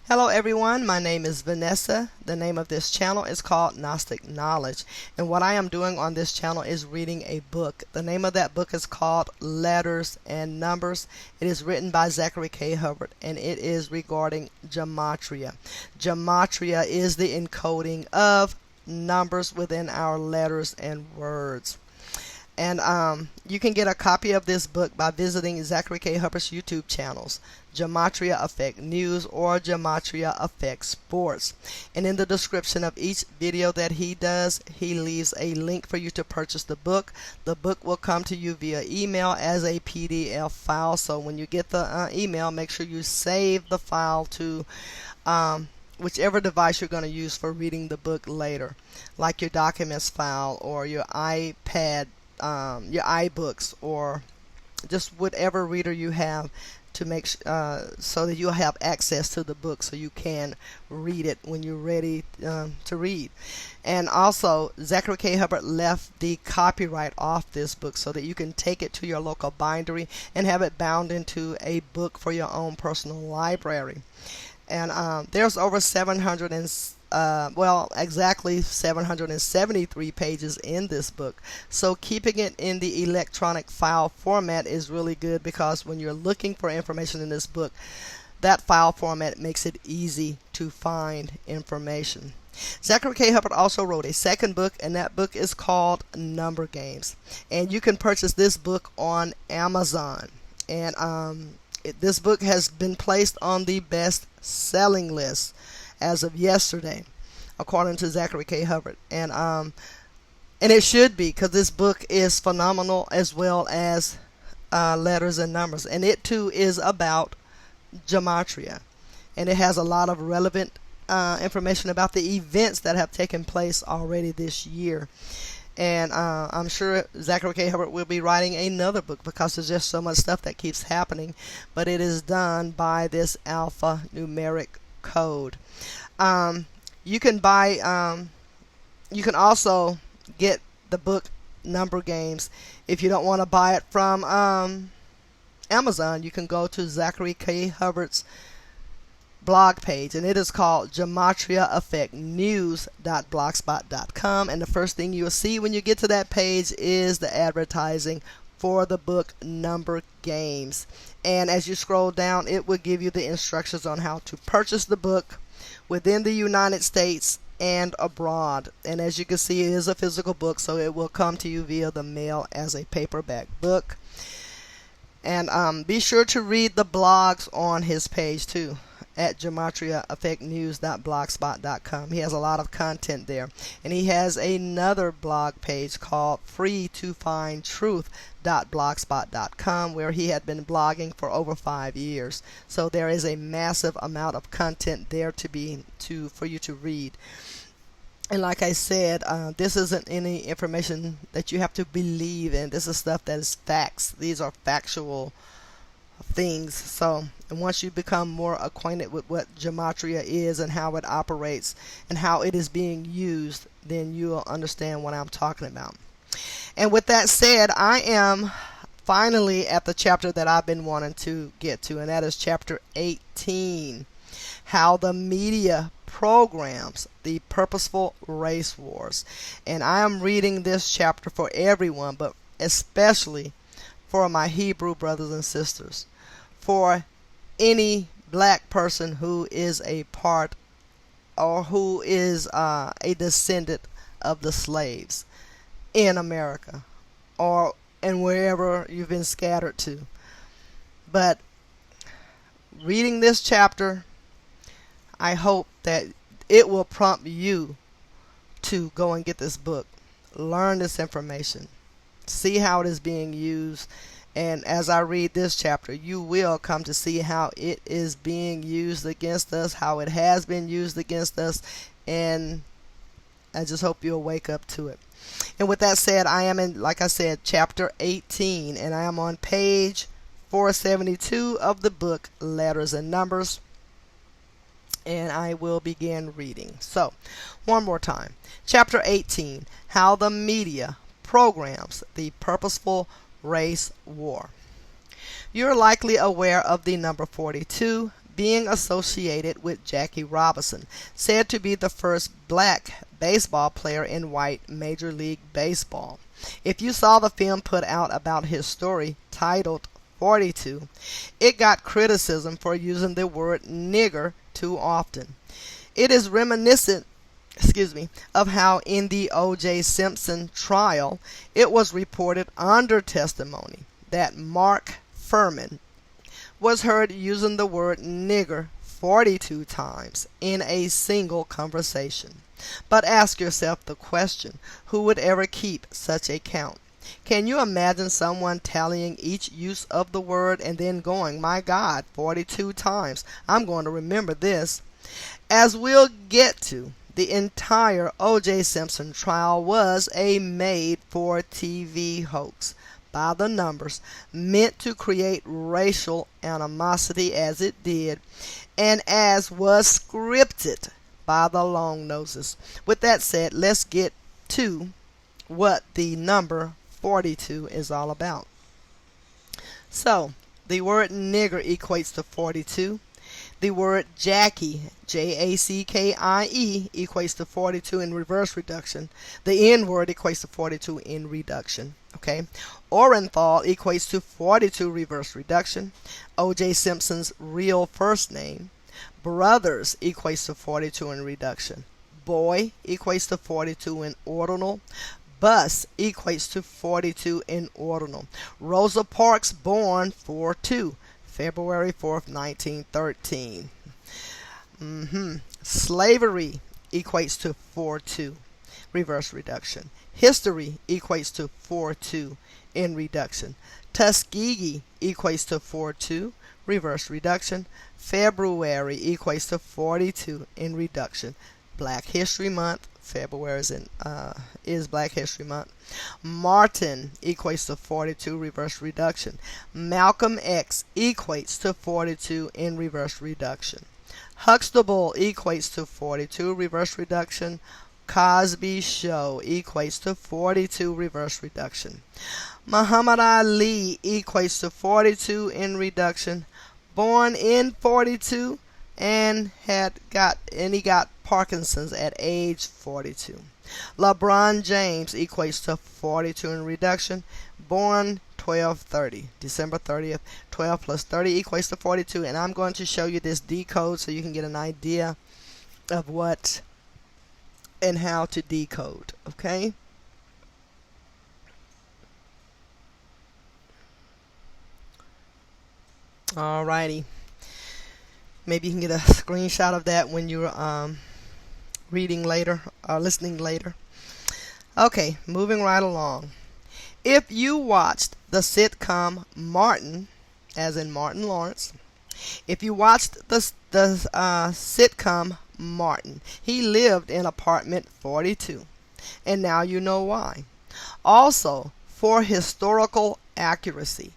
Hello everyone, my name is Vanessa. The name of this channel is called Gnostic Knowledge, and what I am doing on this channel is reading a book. The name of that book is called Letters and Numbers. It is written by Zachary K, Hubbard, and it is regarding Gematria. Gematria is the encoding of numbers within our letters and words. And you can get a copy of this book by visiting Zachary K. Hubbard's YouTube channels, Gematria Affect News or Gematria Affect Sports. And in the description of each video that he does, he leaves a link for you to purchase the book. The book will come to you via email as a PDF file. So when you get the email, make sure you save the file to whichever device you're going to use for reading the book later, like your documents file or your iPad, your iBooks, or just whatever reader you have, to make so that you'll have access to the book so you can read it when you're ready to read. And also, Zachary K. Hubbard left the copyright off this book so that you can take it to your local bindery and have it bound into a book for your own personal library. And there's over 773 pages in this book. So keeping it in the electronic file format is really good, because when you're looking for information in this book, that file format makes it easy to find information. Zachary K. Hubbard also wrote a second book, and that book is called Number Games. And you can purchase this book on Amazon. And this book has been placed on the best-selling list as of yesterday, according to Zachary K. Hubbard. And it should be, because this book is phenomenal, as well as Letters and Numbers. And it too is about Gematria. And it has a lot of relevant information about the events that have taken place already this year. And I'm sure Zachary K. Hubbard will be writing another book, because there's just so much stuff that keeps happening. But it is done by this alphanumeric code. You can buy, you can also get the book Number Games. If you don't want to buy it from Amazon, you can go to Zachary K. Hubbard's blog page, and it is called gematriaaffectnews.blogspot.com. And the first thing you'll see when you get to that page is the advertising for the book Number Games. And as you scroll down, it will give you the instructions on how to purchase the book within the United States and abroad. And as you can see, it is a physical book, so it will come to you via the mail as a paperback book. And be sure to read the blogs on his page too, at gematriaaffectnews.blogspot.com. He has a lot of content there. And he has another blog page called freetofindtruth.blogspot.com, where he had been blogging for over 5 years. So there is a massive amount of content there for you to read. And like I said, this isn't any information that you have to believe in. This is stuff that is facts. These are factual things. So, and once you become more acquainted with what Gematria is and how it operates and how it is being used, then you'll understand what I'm talking about. And with that said, I am finally at the chapter that I've been wanting to get to, and that is chapter 18, how the media programs the purposeful race wars. And I am reading this chapter for everyone, but especially for my Hebrew brothers and sisters, for any black person who is a part or who is a descendant of the slaves in America or and wherever you've been scattered to. But reading this chapter, I hope that it will prompt you to go and get this book, learn this information, see how it is being used. And as I read this chapter, you will come to see how it is being used against us, how it has been used against us, and I just hope you'll wake up to it. And with that said, I am in, like I said, chapter 18, and I am on page 472 of the book Letters and Numbers, and I will begin reading. So, one more time. Chapter 18, how the media programs the purposeful race war. You're likely aware of the number 42 being associated with Jackie Robinson, said to be the first black baseball player in white Major League Baseball. If you saw the film put out about his story, titled 42, it got criticism for using the word nigger too often. It is reminiscent of how in the O.J. Simpson trial, it was reported under testimony that Mark Furman was heard using the word nigger 42 times in a single conversation. But ask yourself the question, who would ever keep such a count? Can you imagine someone tallying each use of the word and then going, my God, 42 times, I'm going to remember this? As we'll get to, the entire O.J. Simpson trial was a made-for-TV hoax by the numbers, meant to create racial animosity as it did, and as was scripted by the long noses. With that said, let's get to what the number 42 is all about. So, the word nigger equates to 42. The word Jackie, Jackie, equates to 42 in reverse reduction. The N word equates to 42 in reduction. Okay. Orenthal equates to 42 reverse reduction. O.J. Simpson's real first name. Brothers equates to 42 in reduction. Boy equates to 42 in ordinal. Bus equates to 42 in ordinal. Rosa Parks born 4-2. February 4th, 1913. Slavery equates to 4-2, reverse reduction. History equates to 4-2 in reduction. Tuskegee equates to 4-2, reverse reduction. February equates to 42 in reduction. Black History Month. February is Black History Month. Martin equates to 42 reverse reduction. Malcolm X equates to 42 in reverse reduction. Huxtable equates to 42 reverse reduction. Cosby Show equates to 42 reverse reduction. Muhammad Ali equates to 42 in reduction. Born in 42 and he got Parkinson's at age 42. LeBron James equates to 42 in reduction. Born 12/30, December 30th. 12 plus 30 equates to 42. And I'm going to show you this decode so you can get an idea of what and how to decode. Okay? Alrighty. Maybe you can get a screenshot of that when you're reading later or listening later. Okay, moving right along. If you watched the sitcom Martin, as in Martin Lawrence, if you watched the sitcom Martin, he lived in apartment 42, and now you know why. Also, for historical accuracy,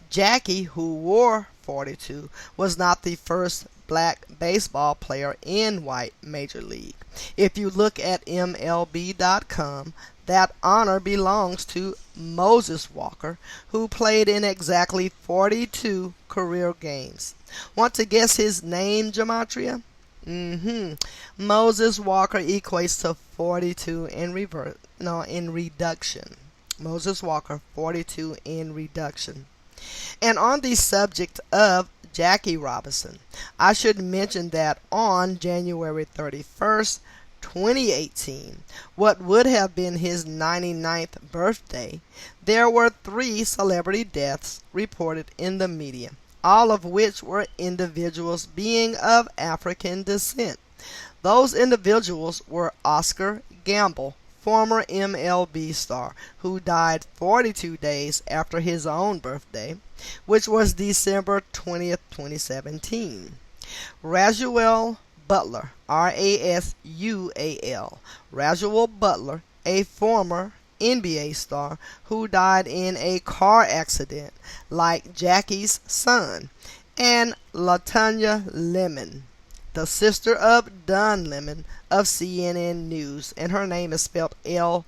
Jackie, who wore 42, was not the first black baseball player in white Major League. If you look at MLB.com, that honor belongs to Moses Walker, who played in exactly 42 career games. Want to guess his name, Gematria? Moses Walker equates to 42 in reduction. Moses Walker, 42 in reduction. And on the subject of Jackie Robinson, I should mention that on January 31st, 2018, what would have been his 99th birthday, there were 3 celebrity deaths reported in the media, all of which were individuals being of African descent. Those individuals were Oscar Gamble, former MLB star, who died 42 days after his own birthday, which was December 20th, 2017. Rasual Butler, Rasual, Rasual Butler, a former NBA star who died in a car accident like Jackie's son, and LaTanya Lemon, the sister of Don Lemon of CNN News, and her name is spelled Ltanya.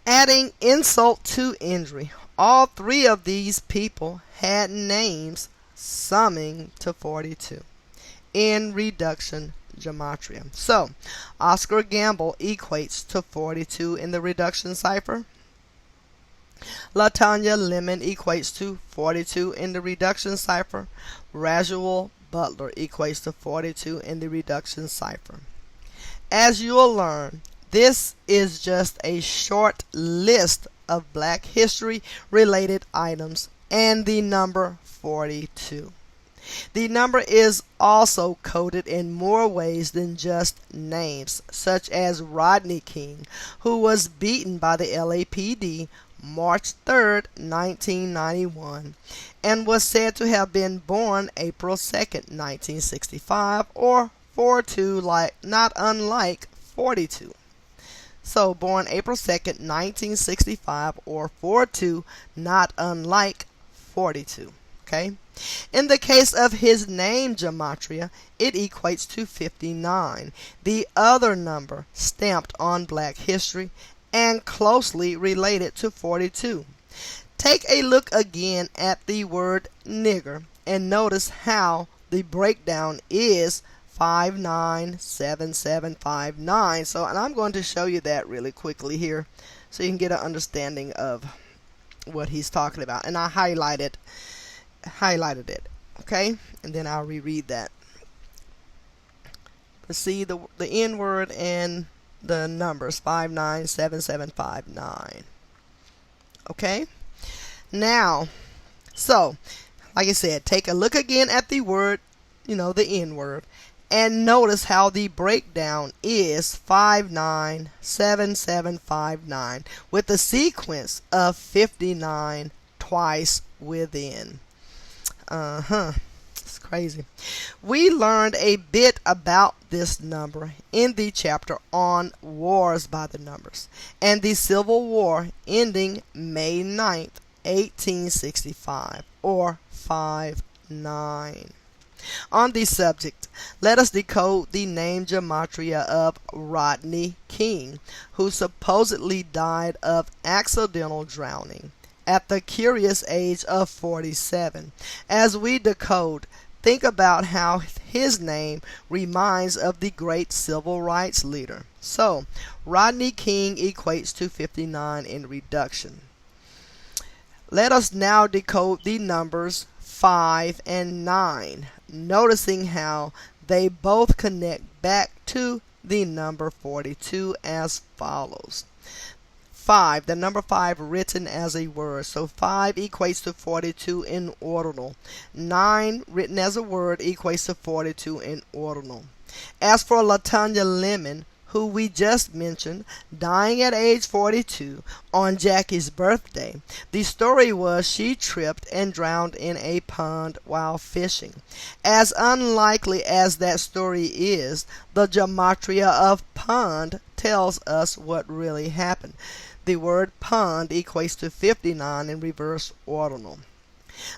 Adding insult to injury, all 3 of these people had names summing to 42 in reduction gematria. So, Oscar Gamble equates to 42 in the reduction cipher. LaTanya Lemon equates to 42 in the reduction cipher. Rajuel Butler equates to 42 in the reduction cipher. As you'll learn, this is just a short list of Black history related items and the number 42. The number is also coded in more ways than just names, such as Rodney King, who was beaten by the LAPD March 3rd, 1991, and was said to have been born April 2nd, 1965, or 42, not unlike 42. So, born April 2nd, 1965, or 42, not unlike 42. Okay? In the case of his name gematria, it equates to 59, the other number stamped on Black history and closely related to 42. Take a look again at the word nigger and notice how the breakdown is 597759. So, and I'm going to show you that really quickly here so you can get an understanding of what he's talking about. And I highlighted it, okay? And then I'll reread that. But see the N word and the numbers 597759. Okay? Now, so like I said, take a look again at the word, the N word, and notice how the breakdown is 597759 with the sequence of 59 twice within. It's crazy. We learned a bit about this number in the chapter on wars by the numbers and the Civil War ending May 9th, 1865, or 59. On the subject, let us decode the name gematria of Rodney King, who supposedly died of accidental drowning at the curious age of 47. As we decode, think about how his name reminds of the great civil rights leader. So, Rodney King equates to 59 in reduction. Let us now decode the numbers 5 and 9, noticing how they both connect back to the number 42 as follows. 5, the number 5 written as a word. So 5 equates to 42 in ordinal. 9 written as a word equates to 42 in ordinal. As for LaTanya Lemon, who we just mentioned, dying at age 42 on Jackie's birthday, the story was she tripped and drowned in a pond while fishing. As unlikely as that story is, the gematria of pond tells us what really happened. The word pond equates to 59 in reverse ordinal.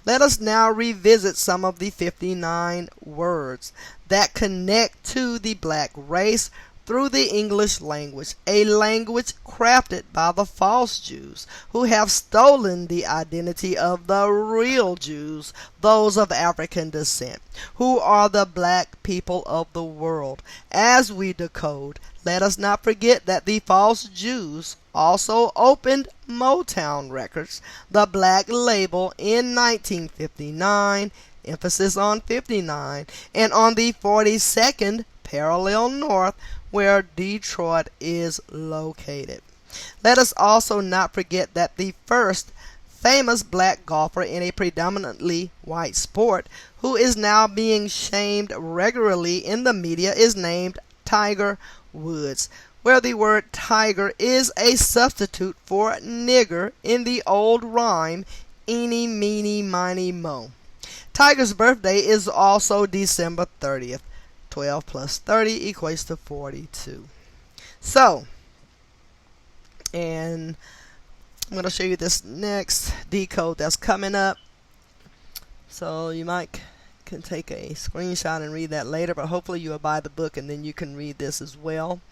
Let us now revisit some of the 59 words that connect to the Black race through the English language, a language crafted by the false Jews who have stolen the identity of the real Jews, those of African descent, who are the Black people of the world. As we decode, let us not forget that the false Jews also opened Motown Records, the Black label, in 1959, emphasis on 59, and on the 42nd parallel north, where Detroit is located. Let us also not forget that the first famous Black golfer in a predominantly white sport, who is now being shamed regularly in the media, is named Tiger Woods, where the word tiger is a substitute for nigger in the old rhyme, eeny, meeny, miny, mo. Tiger's birthday is also December 30th. 12 plus 30 equates to 42. So, and I'm going to show you this next decode that's coming up. So you can take a screenshot and read that later, but hopefully you'll buy the book and then you can read this as well.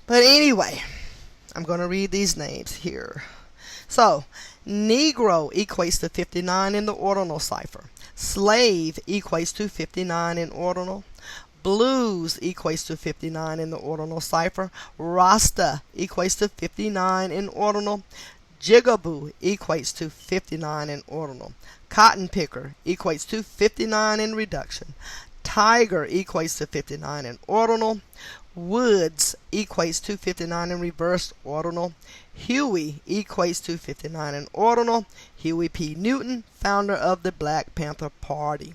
But anyway, I'm going to read these names here. So, Negro equates to 59 in the ordinal cipher. Slave equates to 59 in ordinal. Blues equates to 59 in the ordinal cipher. Rasta equates to 59 in ordinal. Jigaboo equates to 59 in ordinal. Cotton picker equates to 59 in reduction. Tiger equates to 59 in ordinal. Woods equates to 59 in reverse ordinal. Huey equates to 59 in ordinal. Huey P. Newton, founder of the Black Panther Party.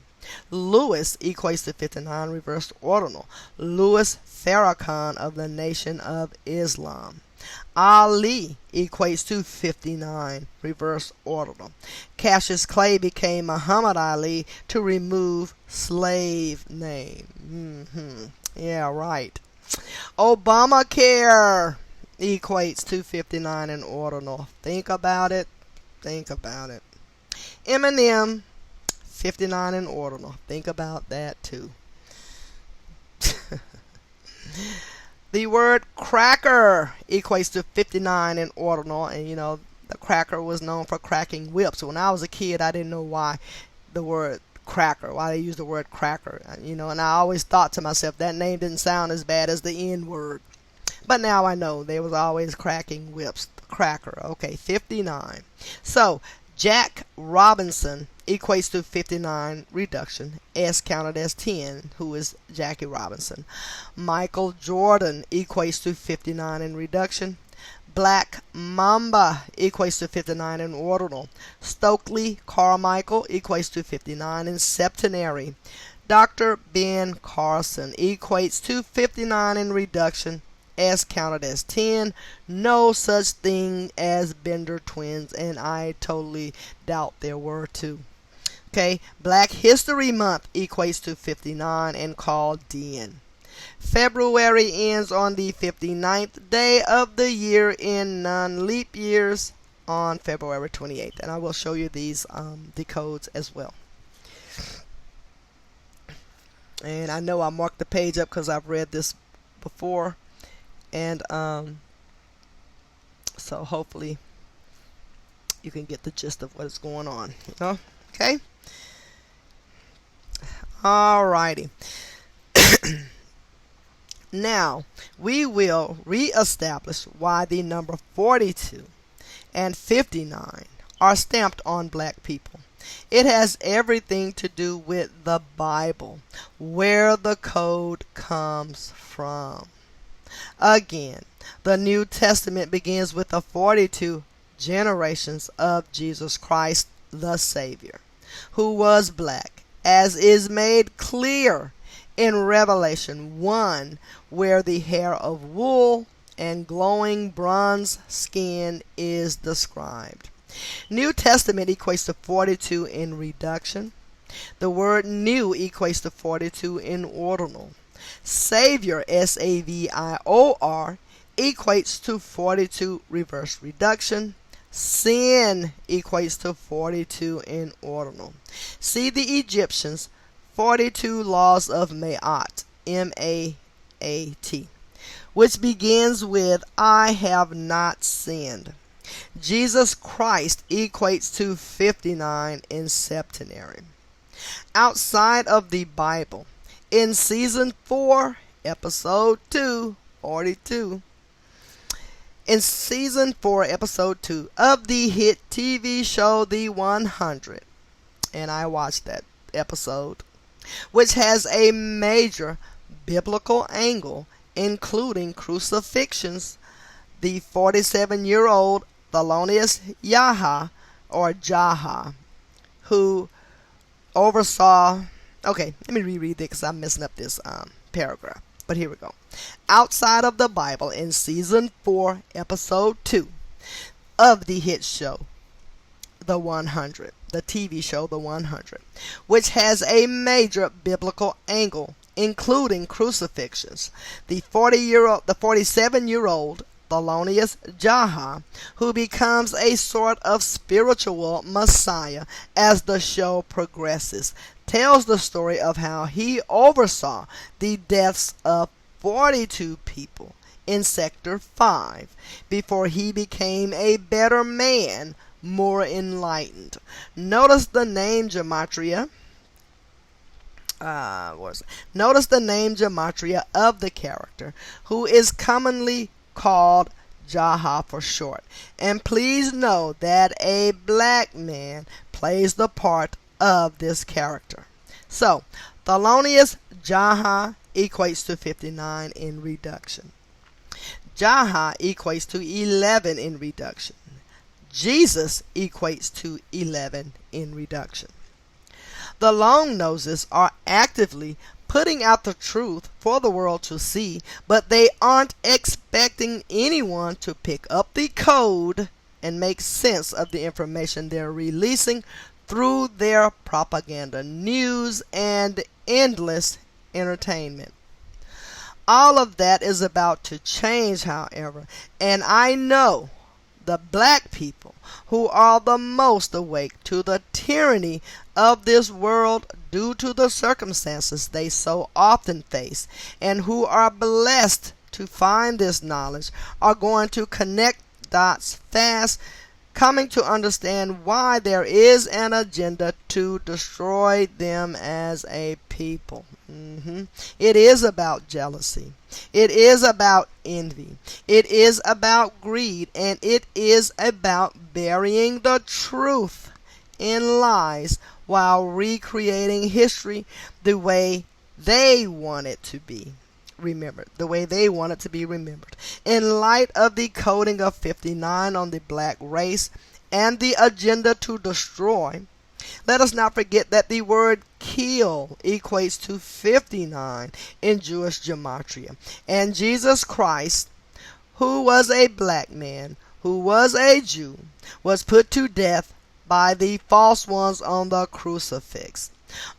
Lewis equates to 59 reverse ordinal. Louis Farrakhan of the Nation of Islam. Ali equates to 59 reverse ordinal. Cassius Clay became Muhammad Ali to remove slave name. Yeah, right. Obamacare equates to 59 in ordinal. Think about it. Think about it. Eminem, 59 in ordinal. Think about that too. The word cracker equates to 59 in ordinal. And you know, the cracker was known for cracking whips. When I was a kid, I didn't know why the word cracker, why they use the word cracker, you know, and I always thought to myself that name didn't sound as bad as the N word. But now I know they was always cracking whips. Cracker. Okay, 59. So Jack Robinson equates to 59 reduction. S counted as 10, who is Jackie Robinson. Michael Jordan equates to 59 in reduction. Black Mamba equates to 59 in ordinal. Stokely Carmichael equates to 59 in septenary. Dr. Ben Carson equates to 59 in reduction. S counted as 10. No such thing as Bender twins, and I totally doubt there were two. Okay, Black History Month equates to 59 and called DN. February ends on the 59th day of the year in non-leap years on February 28th. And I will show you these decodes as well. And I know I marked the page up because I've read this before. And so hopefully you can get the gist of what is going on. You know? Okay? Alrighty. Now, we will reestablish why the number 42 and 59 are stamped on black people. It has everything to do with the Bible, where the code comes from. Again, the New Testament begins with the 42 generations of Jesus Christ, the Savior, who was black, as is made clear in Revelation 1, where the hair of wool and glowing bronze skin is described. New Testament equates to 42 in reduction. The word new equates to 42 in ordinal. Savior, S-A-V-I-O-R, equates to 42 reverse reduction. Sin equates to 42 in ordinal. See the Egyptians, 42 laws of Ma'at, M-A-A-T, which begins with I have not sinned. Jesus Christ equates to 59 in septenary. Outside of the Bible, in season 4, episode 2, 42, in season 4, episode 2 of the hit TV show The 100, and I watched that episode, which has a major biblical angle, including crucifixions, the 47-year-old Thelonious Yaha, or Jaha, who oversaw... Okay, let me reread it because I'm messing up this paragraph. But here we go. Outside of the Bible, in season 4, episode 2 of the hit show The 100, the TV show The 100, which has a major biblical angle, including crucifixions, the 47-year-old Thelonious Jaha, who becomes a sort of spiritual messiah as the show progresses, tells the story of how he oversaw the deaths of 42 people in Sector 5 before he became a better man, more enlightened. Notice the name Gematria. Notice the name Gematria of the character, who is commonly called Jaha for short. And please know that a black man plays the part of this character. So, Thelonious Jaha equates to 59 in reduction. Jaha equates to 11 in reduction. Jesus equates to 11 in reduction. The long noses are actively putting out the truth for the world to see, but they aren't expecting anyone to pick up the code and make sense of the information they're releasing through their propaganda, news, and endless entertainment. All of that is about to change, however, and I know the black people who are the most awake to the tyranny of this world due to the circumstances they so often face, and who are blessed to find this knowledge, are going to connect dots fast, coming to understand why there is an agenda to destroy them as a people. It is about jealousy. It is about envy. It is about greed. And it is about burying the truth in lies while recreating history the way they want it to be remembered. The way they want it to be remembered. In light of the coding of 59 on the black race and the agenda to destroy, let us not forget that the word kill equates to 59 in Jewish Gematria. And Jesus Christ, who was a black man, who was a Jew, was put to death by the false ones on the crucifix.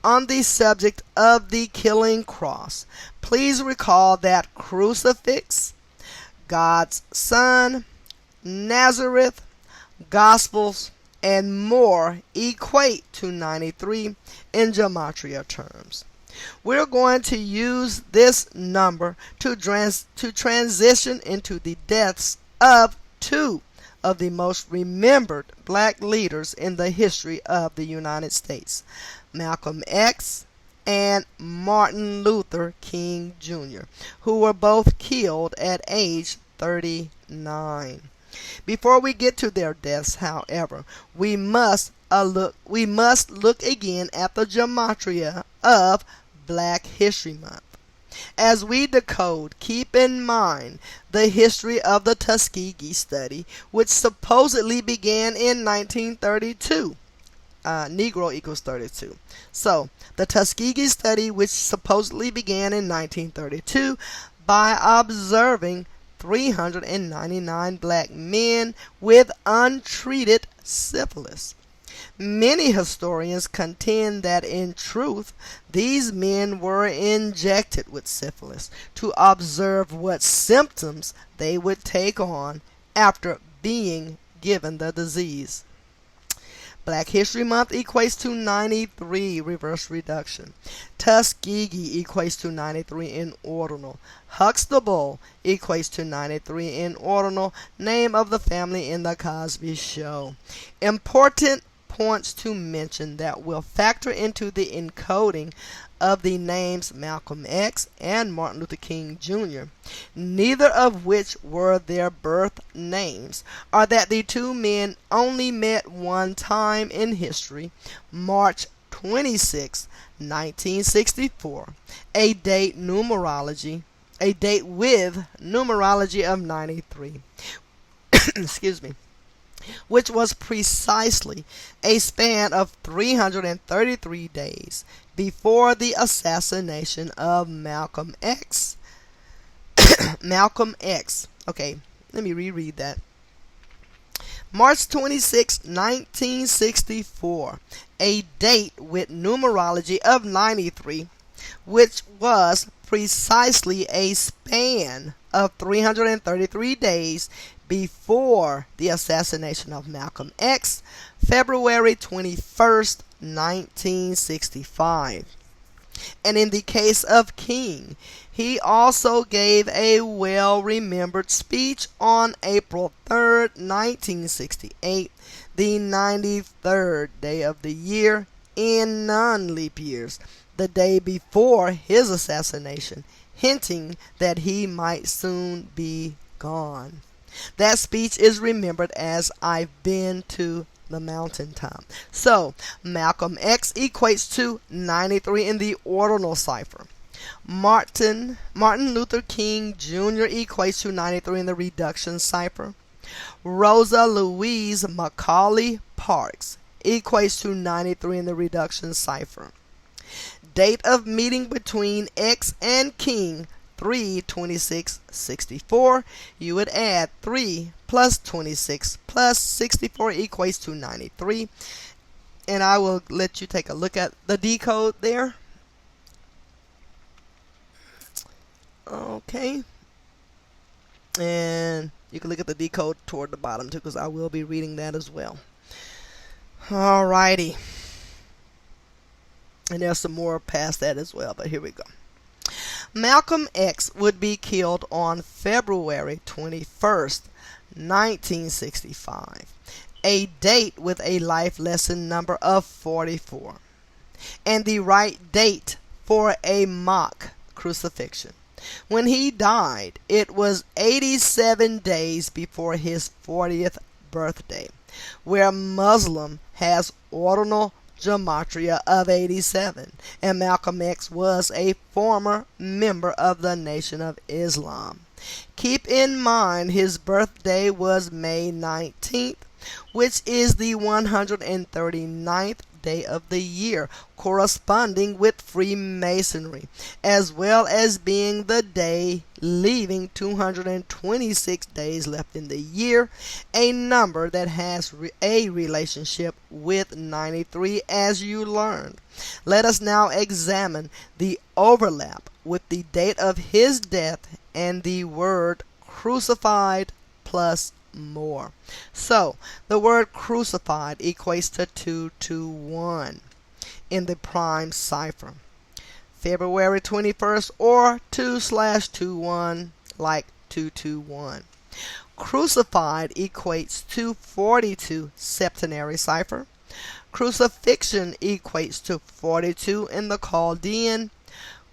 On the subject of the killing cross, please recall that crucifix, God's Son, Nazareth, Gospels, and more equate to 93 in Gematria terms. We're going to use this number to transition into the deaths of two of the most remembered black leaders in the history of the United States, Malcolm X and Martin Luther King Jr., who were both killed at age 39. Before we get to their deaths, however, we must look again at the Gematria of Black History Month. As we decode, keep in mind the history of the Tuskegee study, which supposedly began in 1932. Negro equals 32. So, the Tuskegee study, which supposedly began in 1932 by observing 399 black men with untreated syphilis. Many historians contend that in truth, these men were injected with syphilis to observe what symptoms they would take on after being given the disease. Black History Month equates to 93, reverse reduction. Tuskegee equates to 93 in ordinal. Huxtable equates to 93 in ordinal. Name of the family in the Cosby Show. Important points to mention that will factor into the encoding of the names Malcolm X and Martin Luther King Jr., neither of which were their birth names, are that the two men only met one time in history, March 26, 1964, a date with numerology of 93. Excuse me. Which was precisely a span of 333 days before the assassination of Malcolm X. Malcolm X. Okay, let me reread that. March 26, 1964, a date with numerology of 93, which was precisely a span of 333 days before the assassination of Malcolm X, February 21st, 1965. And in the case of King, he also gave a well-remembered speech on April 3rd, 1968, the 93rd day of the year in non-leap years, the day before his assassination, hinting that he might soon be gone. That speech is remembered as "I've been to the mountaintop." So, Malcolm X equates to 93 in the ordinal cipher. Martin Luther King Jr. equates to 93 in the reduction cipher. Rosa Louise Macaulay Parks equates to 93 in the reduction cipher. Date of meeting between X and King, 3/26/64. You would add 3 plus 26 plus 64 equates to 93. And I will let you take a look at the decode there. Okay. And you can look at the decode toward the bottom too, because I will be reading that as well. Alrighty. And there's some more past that as well, but here we go. Malcolm X would be killed on February 21st, 1965, a date with a life lesson number of 44, and the right date for a mock crucifixion. When he died, it was 87 days before his 40th birthday, where Muslim has ordinal Gematria of 87, and Malcolm X was a former member of the Nation of Islam. Keep in mind his birthday was May 19th, which is the 139th day of the year, corresponding with Freemasonry, as well as being the day leaving 226 days left in the year, a number that has a relationship with 93, as you learned. Let us now examine the overlap with the date of his death and the word crucified plus more. So, the word crucified equates to 221 in the prime cipher. February 21st or 2/21 like 221. Crucified equates to 42 septenary cipher. Crucifixion equates to 42 in the Chaldean.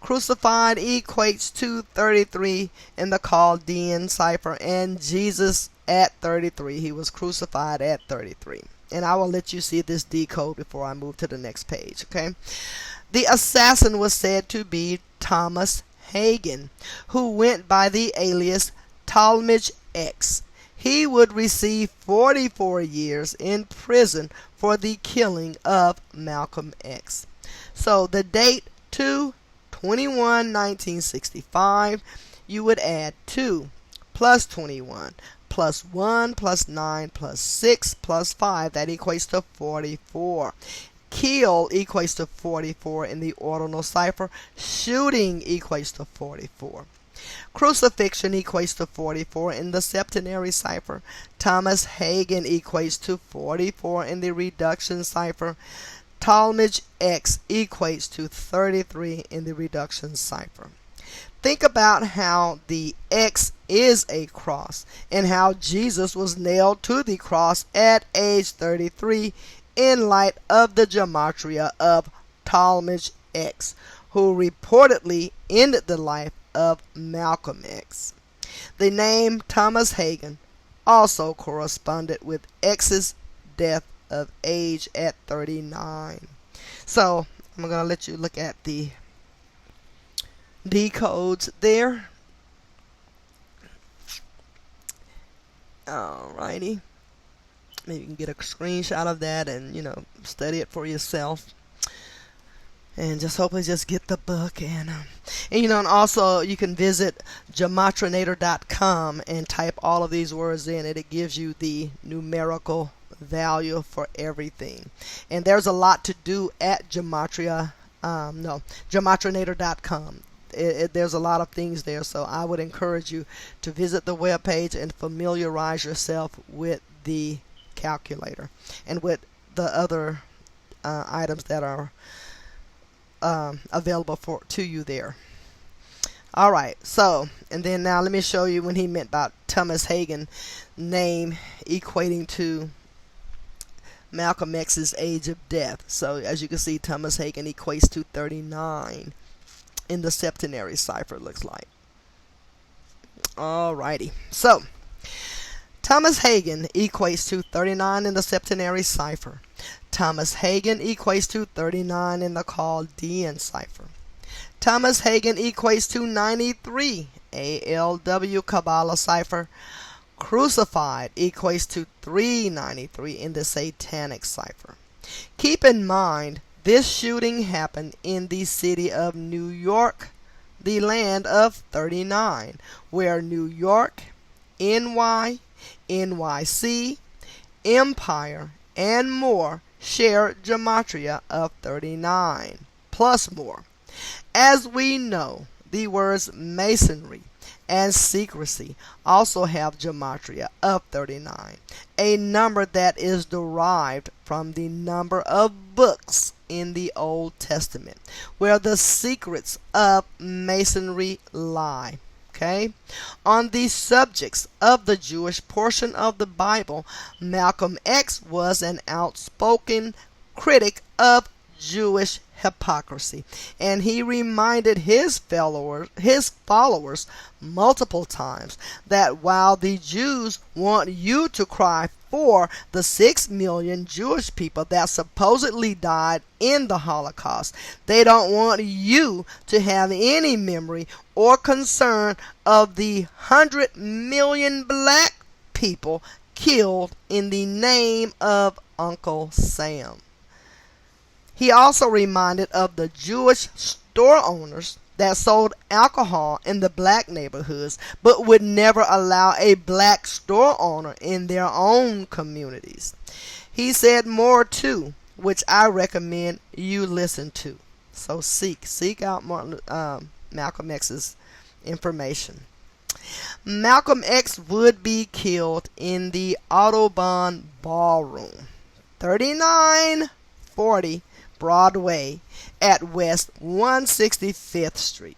Crucified equates to 33 in the Chaldean cipher, and Jesus at 33. He was crucified at 33. And I will let you see this decode before I move to the next page, okay? The assassin was said to be Thomas Hagan, who went by the alias Talmadge X. He would receive 44 years in prison for the killing of Malcolm X. So the date 2/21/1965, you would add 2 plus 21 plus 1 plus 9 plus 6 plus 5. That equates to 44. Kill equates to 44 in the ordinal cipher. Shooting equates to 44. Crucifixion equates to 44 in the septenary cipher. Thomas Hagan equates to 44 in the reduction cipher. Talmadge X equates to 33 in the reduction cipher. Think about how the X is a cross and how Jesus was nailed to the cross at age 33 in light of the Gematria of Talmadge X, who reportedly ended the life of Malcolm X. The name Thomas Hagan also corresponded with X's death of age at 39. So I'm going to let you look at the decodes there. Alrighty. Maybe you can get a screenshot of that and, study it for yourself. And just hopefully just get the book. And also you can visit gematrinator.com and type all of these words in, and it gives you the numerical value for everything. And there's a lot to do at gematrinator.com. There's a lot of things there, so I would encourage you to visit the webpage and familiarize yourself with the calculator and with the other items that are available to you there. All right, so, and then now let me show you when he meant about Thomas Hagan name equating to Malcolm X's age of death. So as you can see, Thomas Hagan equates to 39 in the septenary cipher, looks like. Alrighty, so Thomas Hagan equates to 39 in the septenary cipher. Thomas Hagan equates to 39 in the Chaldean cipher. Thomas Hagan equates to 93, ALW Kabbalah cipher. Crucified equates to 393 in the Satanic cipher. Keep in mind, this shooting happened in the city of New York, the land of 39, where New York, NY, NYC, Empire, and more share Gematria of 39, plus more. As we know, the words masonry and secrecy also have Gematria of 39, a number that is derived from the number of books in the Old Testament, where the secrets of masonry lie. Okay? On the subjects of the Jewish portion of the Bible, Malcolm X was an outspoken critic of Jewish hypocrisy, and he reminded his followers multiple times that while the Jews want you to cry for the 6 million Jewish people that supposedly died in the Holocaust, they don't want you to have any memory or concern of the 100 million black people killed in the name of Uncle Sam. He also reminded of the Jewish store owners that sold alcohol in the black neighborhoods but would never allow a black store owner in their own communities. He said more too, which I recommend you listen to. So seek out Malcolm X's information. Malcolm X would be killed in the Audubon Ballroom, 3940 Broadway at West 165th Street,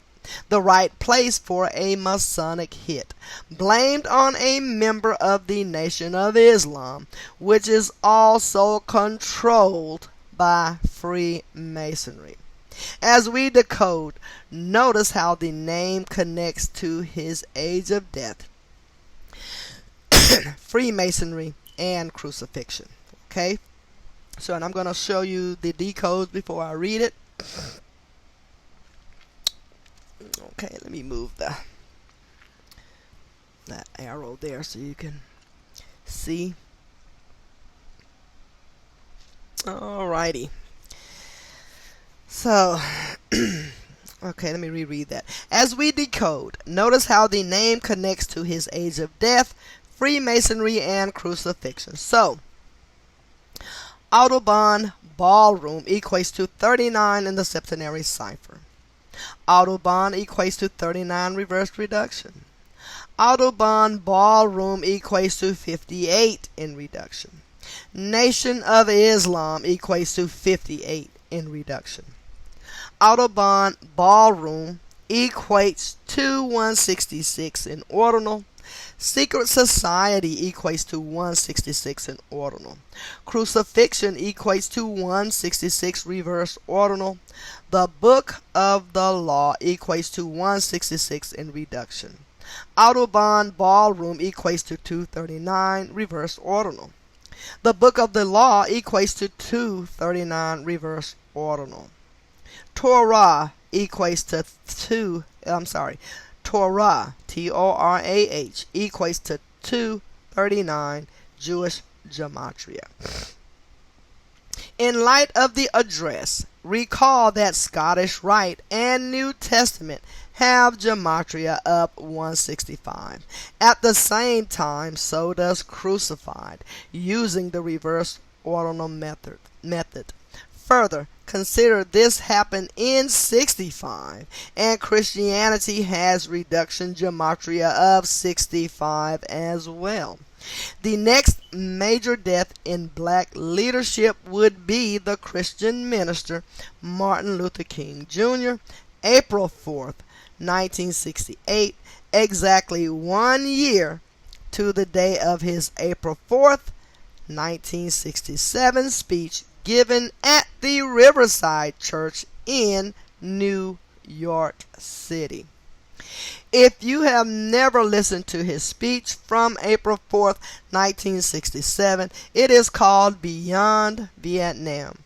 the right place for a Masonic hit, blamed on a member of the Nation of Islam, which is also controlled by Freemasonry. As we decode, notice how the name connects to his age of death, Freemasonry, and crucifixion. Okay? So, and I'm going to show you the decodes before I read it. Okay, let me move that arrow there so you can see. Alrighty. So, okay, let me reread that. As we decode, notice how the name connects to his age of death, Freemasonry, and crucifixion. So, Audubon Ballroom equates to 39 in the septenary cipher. Audubon equates to 39 reverse reduction. Audubon Ballroom equates to 58 in reduction. Nation of Islam equates to 58 in reduction. Audubon Ballroom equates to 166 in ordinal. Secret Society equates to 166 in ordinal. Crucifixion equates to 166 reverse ordinal. The Book of the Law equates to 166 in reduction. Audubon Ballroom equates to 239 reverse ordinal. The Book of the Law equates to 239 reverse ordinal. Torah equates to Torah, Torah, equates to 239 Jewish Gematria. In light of the address, recall that Scottish Rite and New Testament have Gematria up 165. At the same time, so does Crucified, using the reverse ordinal method. Further, consider this happened in 65, and Christianity has reduction Gematria of 65 as well. The next major death in black leadership would be the Christian minister Martin Luther King Jr., April 4th, 1968, exactly 1 year to the day of his April 4th, 1967 speech given at the Riverside Church in New York City. If you have never listened to his speech from April 4th, 1967, it is called Beyond Vietnam,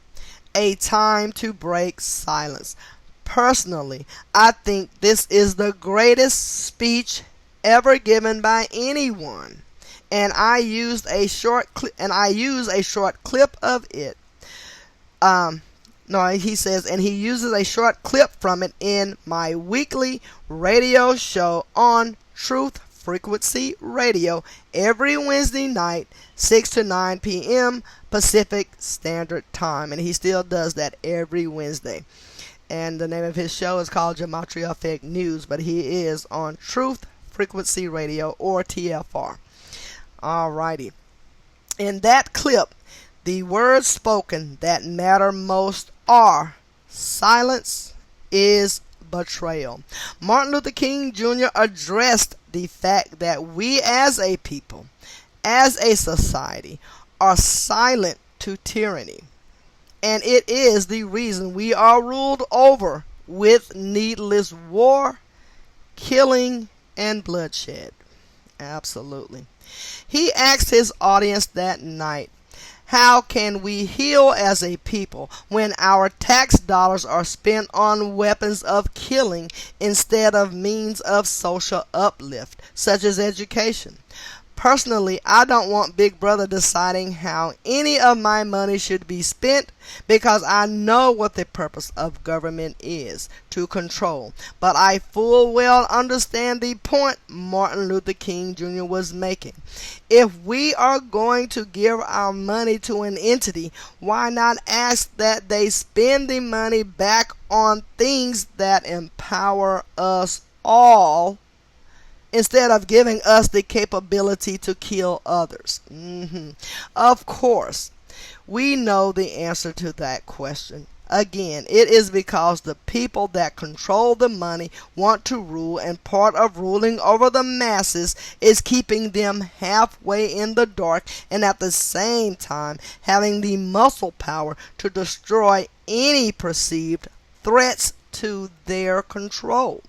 A Time to Break Silence. Personally, I think this is the greatest speech ever given by anyone, and I use a short clip of it. He says, and he uses a short clip from it in my weekly radio show on Truth Frequency Radio every Wednesday night, 6 to 9 p.m. Pacific Standard Time. And he still does that every Wednesday. And the name of his show is called Gematria Fake News, but he is on Truth Frequency Radio, or TFR. Alrighty. In that clip, the words spoken that matter most are silence is betrayal. Martin Luther King Jr. addressed the fact that we as a people, as a society, are silent to tyranny. And it is the reason we are ruled over with needless war, killing, and bloodshed. Absolutely. He asked his audience that night, how can we heal as a people when our tax dollars are spent on weapons of killing instead of means of social uplift, such as education? Personally, I don't want Big Brother deciding how any of my money should be spent, because I know what the purpose of government is, to control. But I full well understand the point Martin Luther King Jr. was making. If we are going to give our money to an entity, why not ask that they spend the money back on things that empower us all, instead of giving us the capability to kill others? Of course, we know the answer to that question. Again, it is because the people that control the money want to rule, and part of ruling over the masses is keeping them halfway in the dark, and at the same time having the muscle power to destroy any perceived threats to their control.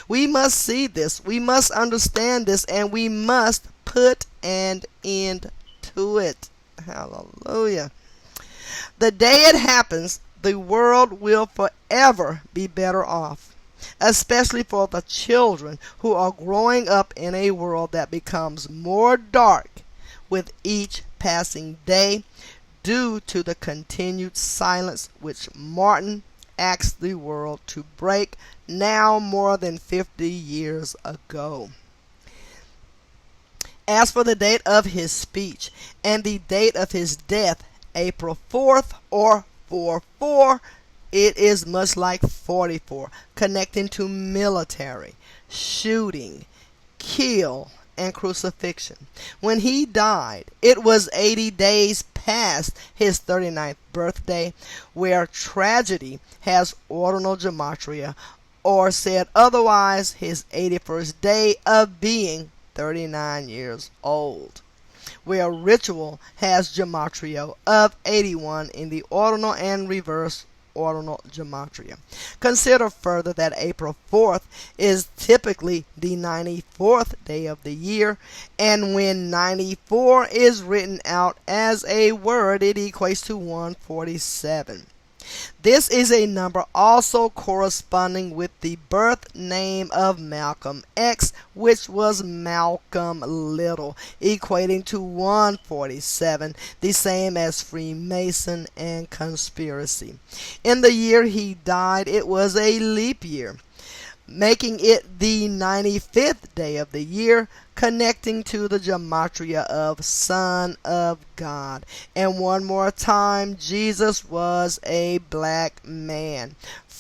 We must see this, we must understand this, and we must put an end to it. Hallelujah. The day it happens, the world will forever be better off, especially for the children who are growing up in a world that becomes more dark with each passing day due to the continued silence which Martin asked the world to break now more than 50 years ago. As for the date of his speech and the date of his death, April 4th or 4/4, it is much like 44, connecting to military, shooting, kill, and crucifixion. When he died, it was 80 days past his 39th birthday, where tragedy has ordinal gematria, or said otherwise, his 81st day of being 39 years old, where ritual has gematria of 81 in the ordinal and reverse ordinal gematria. Consider further that April 4th is typically the 94th day of the year, and when 94 is written out as a word, it equates to 147. This is a number also corresponding with the birth name of Malcolm X, which was Malcolm Little, equating to 147, the same as Freemason and Conspiracy. In the year he died, it was a leap year, making it the 95th day of the year, connecting to the gematria of Son of God. And one more time, Jesus was a black man.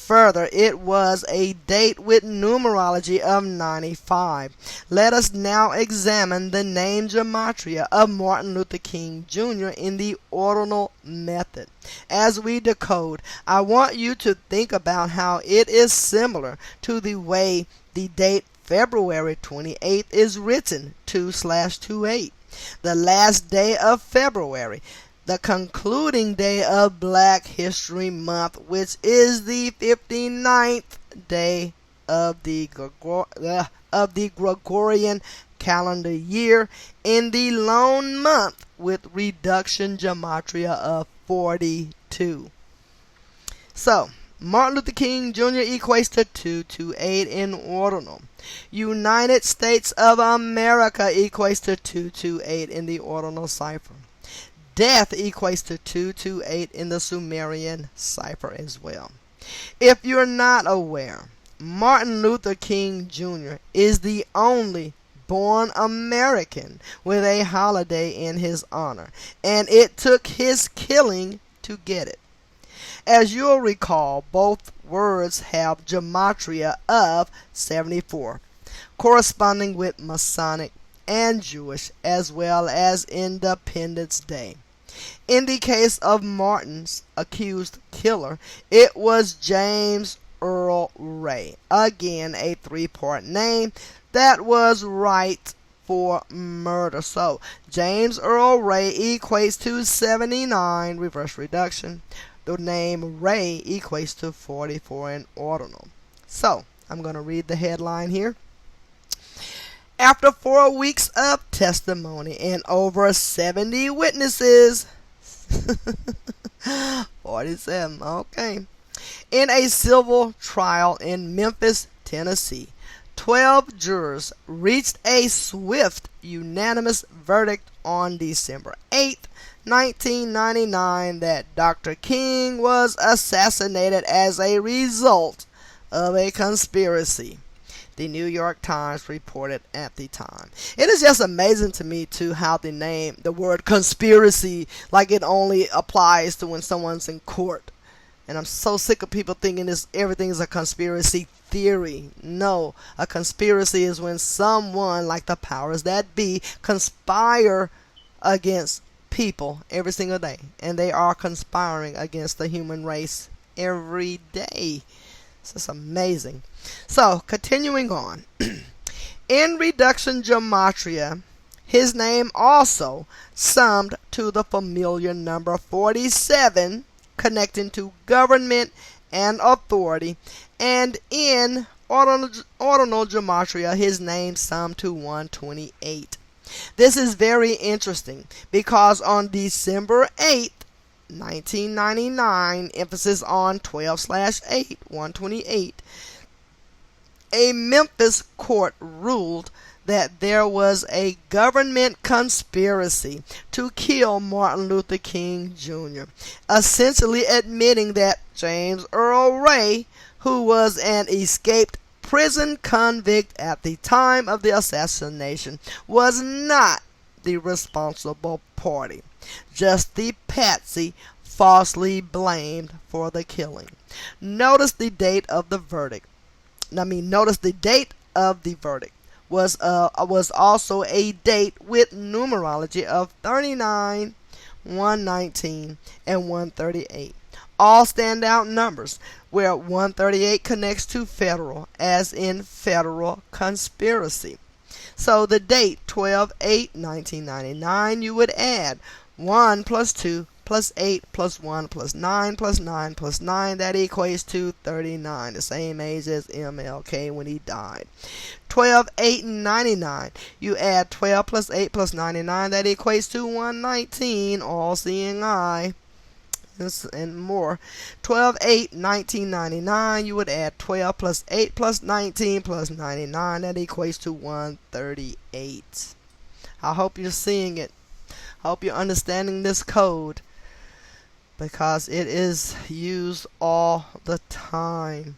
Further, it was a date with numerology of 95. Let us now examine the name Gematria of Martin Luther King Jr. in the ordinal method. As we decode, I want you to think about how it is similar to the way the date February 28th is written, 2/28, the last day of February, the concluding day of Black History Month, which is the 59th day of the Gregorian calendar year in the lone month with reduction gematria of 42. So, Martin Luther King Jr. equates to 228 in ordinal. United States of America equates to 228 in the ordinal cipher. Death equates to 228 in the Sumerian cipher as well. If you're not aware, Martin Luther King Jr. is the only born American with a holiday in his honor, and it took his killing to get it. As you'll recall, both words have gematria of 74, corresponding with Masonic and Jewish, as well as Independence Day. In the case of Martin's accused killer, it was James Earl Ray, again a three-part name that was right for murder. So James Earl Ray equates to 79, reverse reduction. The name Ray equates to 44 in ordinal. So I'm going to read the headline here. After 4 weeks of testimony and over 70 witnesses, 47, okay, in a civil trial in Memphis, Tennessee, 12 jurors reached a swift, unanimous verdict on December 8th, 1999 that Dr. King was assassinated as a result of a conspiracy. The New York Times reported at the time. It is just amazing to me too how the word conspiracy, like it only applies to when someone's in court. And I'm so sick of people thinking everything is a conspiracy theory. No, a conspiracy is when someone, like the powers that be, conspire against people every single day, and they are conspiring against the human race every day. This is amazing. So, continuing on. In reduction gematria, his name also summed to the familiar number 47, connecting to government and authority, and in ordinal gematria, his name summed to 128. This is very interesting because on December 8th, 1999, emphasis on 12/8, 128, a Memphis court ruled that there was a government conspiracy to kill Martin Luther King Jr., essentially admitting that James Earl Ray, who was an escaped prison convict at the time of the assassination, was not the responsible party, just the patsy falsely blamed for the killing. Notice the date of the verdict. Notice the date of the verdict was also a date with numerology of 39, 119, and 138. All standout numbers, where 138 connects to federal, as in federal conspiracy. So the date 12/8/1999, you would add 1 plus 2 plus 8 plus 1 plus 9 plus 9 plus 9. That equates to 39, the same age as MLK when he died. 12/8/99, you add 12 plus 8 plus 99. That equates to 119, all seeing eye. And more. 12/8/1999, you would add 12 plus 8 plus 19 plus 99. That equates to 138. I hope you're seeing it. I hope you're understanding this code, because it is used all the time.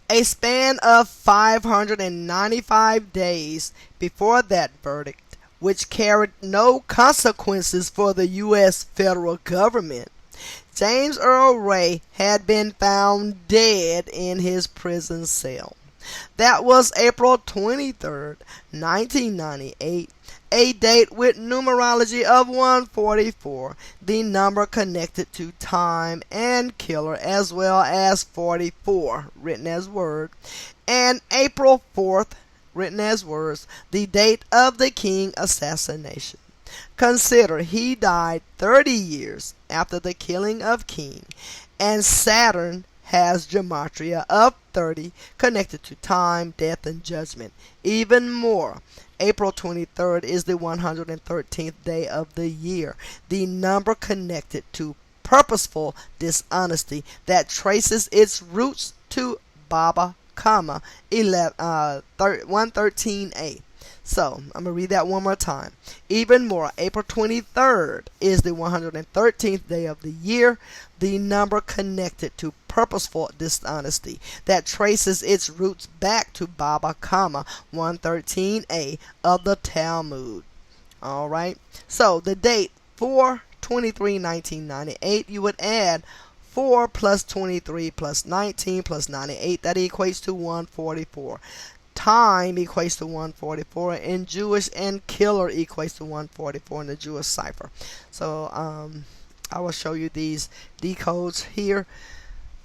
A span of 595 days before that verdict, which carried no consequences for the U.S. federal government, James Earl Ray had been found dead in his prison cell. That was April 23rd, 1998, a date with numerology of 144, the number connected to time and killer, as well as 44, written as word, and April 4th, written as words, the date of the King assassination. Consider he died 30 years after the killing of King, and Saturn has Gematria of 30 connected to time, death, and judgment. Even more, April 23rd is the 113th day of the year, the number connected to purposeful dishonesty that traces its roots to Baba, 113A. So, I'm going to read that one more time. Even more, April 23rd is the 113th day of the year, the number connected to purposeful dishonesty that traces its roots back to Baba, 113A of the Talmud. Alright, so the date 4/23/1998, you would add 4 plus 23 plus 19 plus 98, that equates to 144. Time equates to 144, and Jewish and killer equates to 144 in the Jewish cipher. So I will show you these decodes here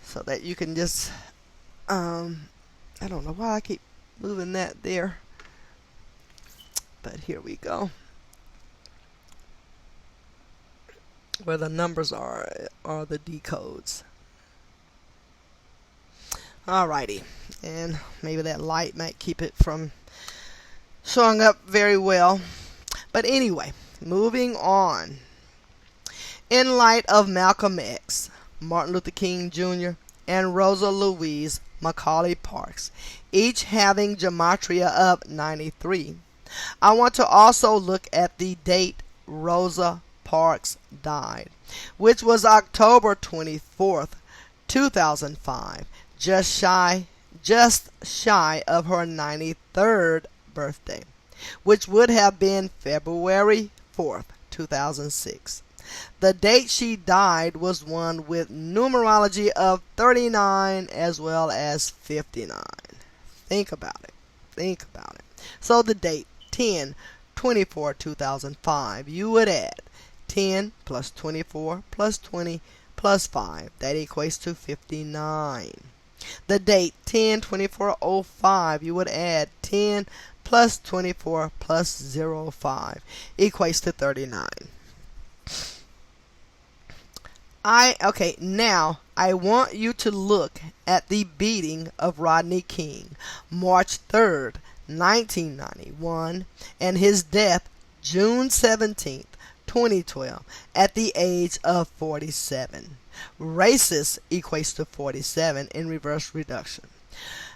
so that you can just I don't know why I keep moving that there, but here we go, where the numbers are the decodes. Alrighty, and maybe that light might keep it from showing up very well. But anyway, moving on. In light of Malcolm X, Martin Luther King Jr., and Rosa Louise Macaulay Parks, each having Gematria of 93, I want to also look at the date Rosa Parks died, which was October 24th, 2005. Just shy of her 93rd birthday, which would have been February 4th, 2006. The date she died was one with numerology of 39 as well as 59. Think about it. So the date 10/24/2005, you would add 10 plus 24 plus 20 plus 5. That equates to 59. The date 10/24/05, you would add 10 plus 24 plus 05, equates to 39. Now I want you to look at the beating of Rodney King, March 3rd, 1991, and his death June 17th, 2012, at the age of 47. Racist equates to 47 in reverse reduction.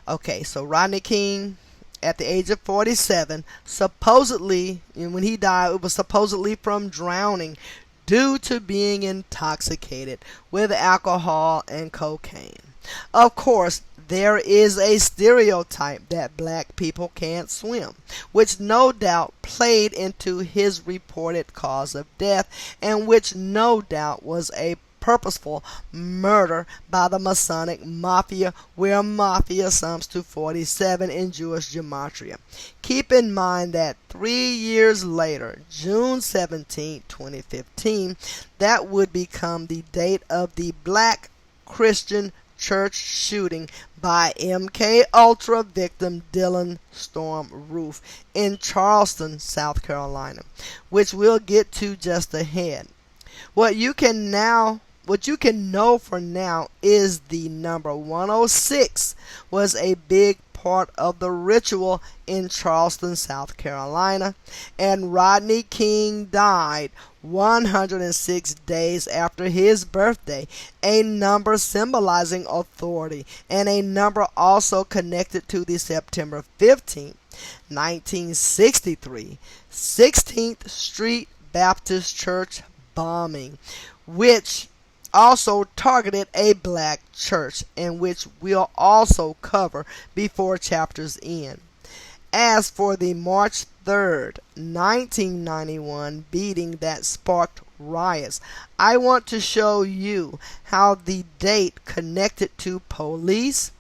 Okay, so Rodney King, at the age of 47, supposedly, and when he died, it was supposedly from drowning due to being intoxicated with alcohol and cocaine. Of course, there is a stereotype that black people can't swim, which no doubt played into his reported cause of death, and which no doubt was a purposeful murder by the Masonic Mafia, where Mafia sums to 47 in Jewish Gematria. Keep in mind that 3 years later, June 17, 2015, that would become the date of the Black Christian church shooting by MK Ultra victim Dylan Storm Roof in Charleston, South Carolina, which we'll get to just ahead. What you can know for now is the number 106 was a big part of the ritual in Charleston, South Carolina, and Rodney King died 106 days after his birthday, a number symbolizing authority, and a number also connected to the September 15th, 1963 16th Street Baptist Church bombing, which also targeted a black church, and which we'll also cover before chapters end. As for the March 3rd, 1991 beating that sparked riots. I want to show you how the date connected to police,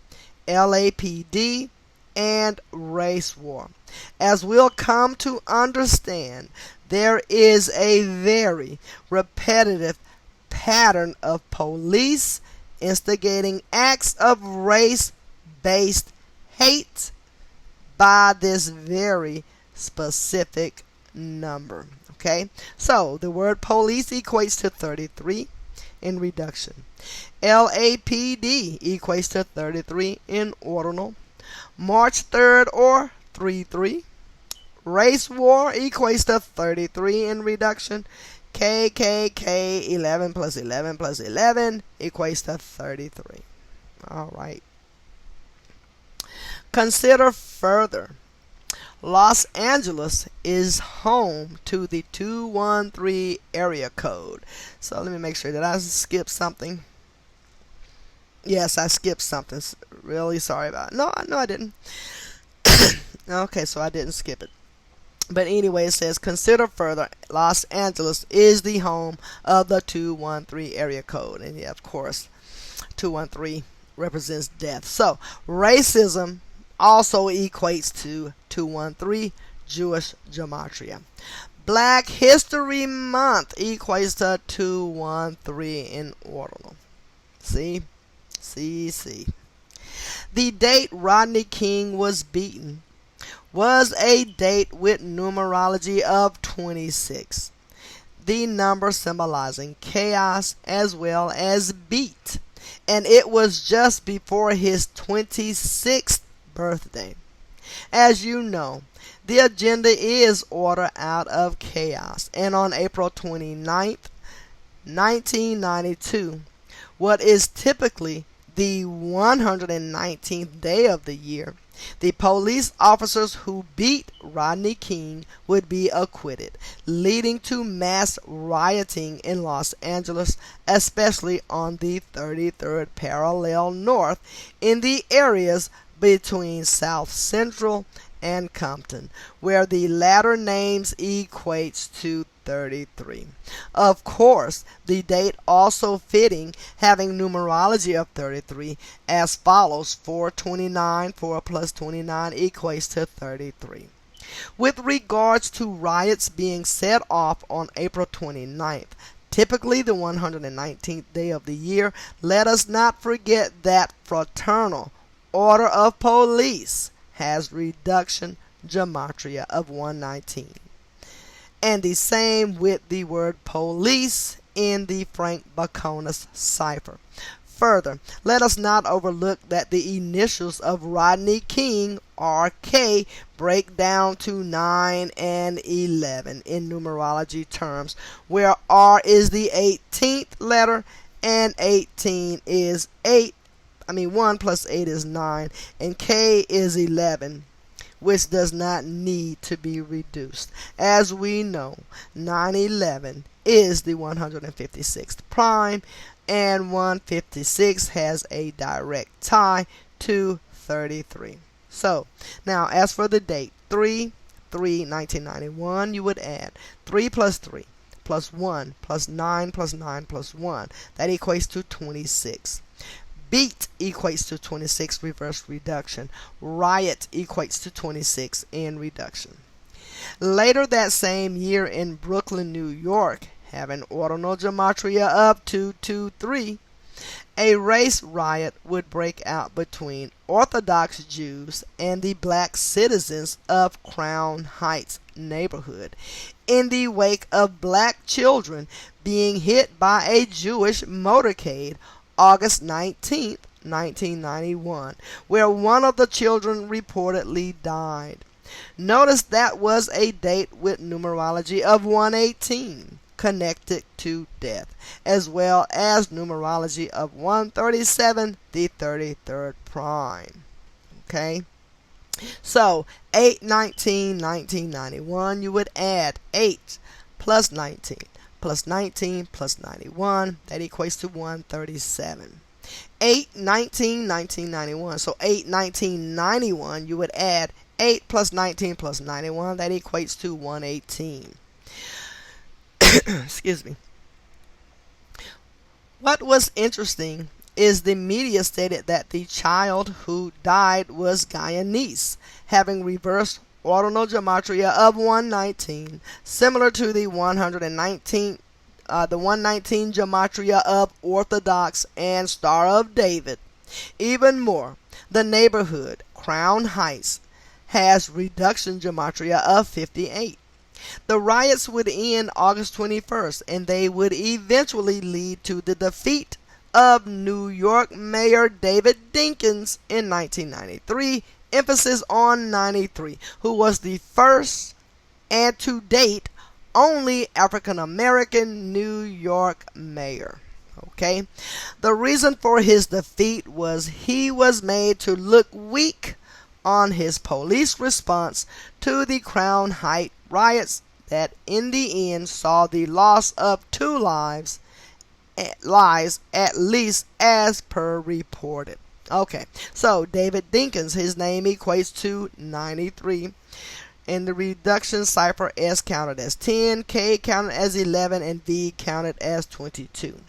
LAPD, and race war. As we'll come to understand, there is a very repetitive pattern of police instigating acts of race-based hate by this very specific number. Okay, so the word police equates to 33 in reduction. LAPD equates to 33 in ordinal. March 3rd or 3-3. Race war equates to 33 in reduction. KKK 11 plus 11 plus 11 equates to 33. All right. Consider further. Los Angeles is home to the 213 area code. So let me make sure that I skipped something. Yes, I skipped something. Really sorry about it. No, I didn't. Okay, so I didn't skip it. But anyway, it says, consider further, Los Angeles is the home of the 213 area code. And yeah, of course, 213 represents death. So, racism also equates to 213 Jewish Gematria. Black History Month equates to 213 in ordinal. See? The date Rodney King was beaten was a date with numerology of 26, the number symbolizing chaos as well as beat, and it was just before his 26th birthday. As you know, the agenda is order out of chaos, and on April 29th, 1992, what is typically the 119th day of the year, the police officers who beat Rodney King would be acquitted, leading to mass rioting in Los Angeles, especially on the 33rd parallel north in the areas between South Central and Compton, where the latter names equates to 33. Of course, the date also fitting, having numerology of 33 as follows: 429, 4 plus 29 equates to 33. With regards to riots being set off on April 29th, typically the 119th day of the year, let us not forget that fraternal order of police has reduction gematria of 119. And the same with the word police in the Frank Baconis cipher. Further, let us not overlook that the initials of Rodney King, RK, break down to 9 and 11 in numerology terms, where R is the 18th letter and 18 is 1 plus 8 is 9, and K is 11, which does not need to be reduced. As we know, 911 is the 156th prime, and 156 has a direct tie to 33. So, now as for the date, 3/3/1991, you would add 3 plus 3 plus 1 plus 9 plus 9 plus 1. That equates to 26. Beat equates to 26 reverse reduction. Riot equates to 26 in reduction. Later that same year in Brooklyn, New York, having ordinal gematria of 223, a race riot would break out between Orthodox Jews and the black citizens of Crown Heights neighborhood in the wake of black children being hit by a Jewish motorcade August 19th, 1991, where one of the children reportedly died. Notice that was a date with numerology of 118 connected to death, as well as numerology of 137, the 33rd prime. Okay? So, 8/19/1991, you would add 8 plus 19 plus 19 plus 91, that equates to 137. 8/19/1991, so 8/19/91, you would add 8 plus 19 plus 91, that equates to 118. Excuse me. What was interesting is the media stated that the child who died was Guyanese, having reversed ordinal gematria of 119, similar to the 119 gematria of Orthodox and Star of David. Even more, the neighborhood, Crown Heights, has reduction gematria of 58. The riots would end August 21st, and they would eventually lead to the defeat of New York Mayor David Dinkins in 1993, emphasis on 93, who was the first and to date only African American New York mayor. Okay, the reason for his defeat was he was made to look weak on his police response to the Crown Heights riots that in the end saw the loss of 2 lives at least, as per reported. Okay, so David Dinkins, his name equates to 93. In the reduction cipher, S counted as 10, K counted as 11, and V counted as 22.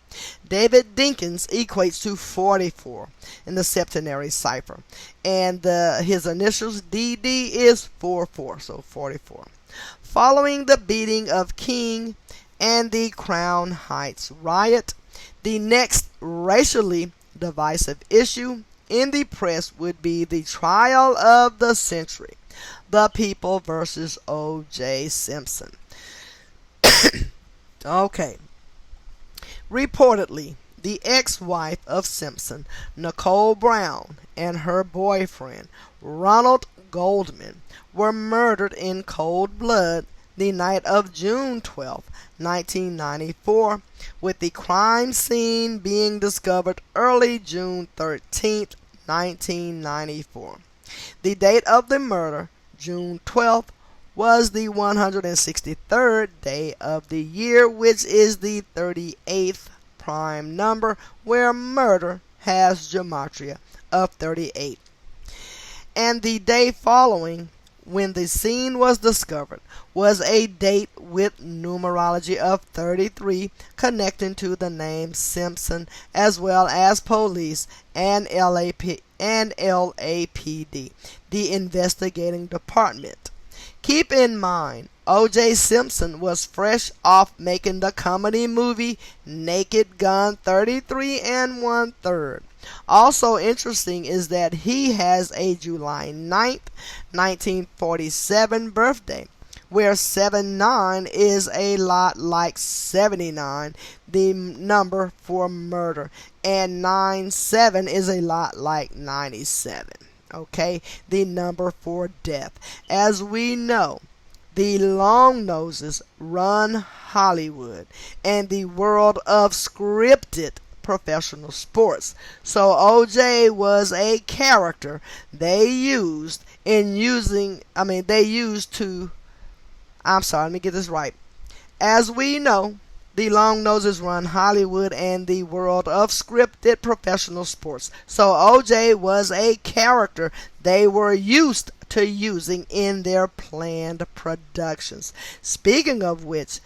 David Dinkins equates to 44 in the septenary cipher, and his initials DD is 44, so 44. Following the beating of King and the Crown Heights riot, the next racially divisive issue in the press would be the trial of the century, the People versus O.J. Simpson. Okay. Reportedly, the ex-wife of Simpson, Nicole Brown, and her boyfriend, Ronald Goldman, were murdered in cold blood the night of June 12, 1994, with the crime scene being discovered early June 13, 1994. The date of the murder, June 12th, was the 163rd day of the year, which is the 38th prime number, where murder has gematria of 38. And the day following, when the scene was discovered, was a date with numerology of 33, connecting to the name Simpson, as well as police and LAPD, the investigating department. Keep in mind, O.J. Simpson was fresh off making the comedy movie Naked Gun 33 1/3. Also interesting is that he has a July 9th, 1947 birthday, where 79 is a lot like 79, the number for murder, and 97 is a lot like 97. Okay, the number for death. As we know, the long noses run Hollywood and the world of scripted professional sports. So OJ was a character they used to, I'm sorry, let me get this right. As we know, the long noses run Hollywood and the world of scripted professional sports. So OJ was a character they were used to using in their planned productions. Speaking of which,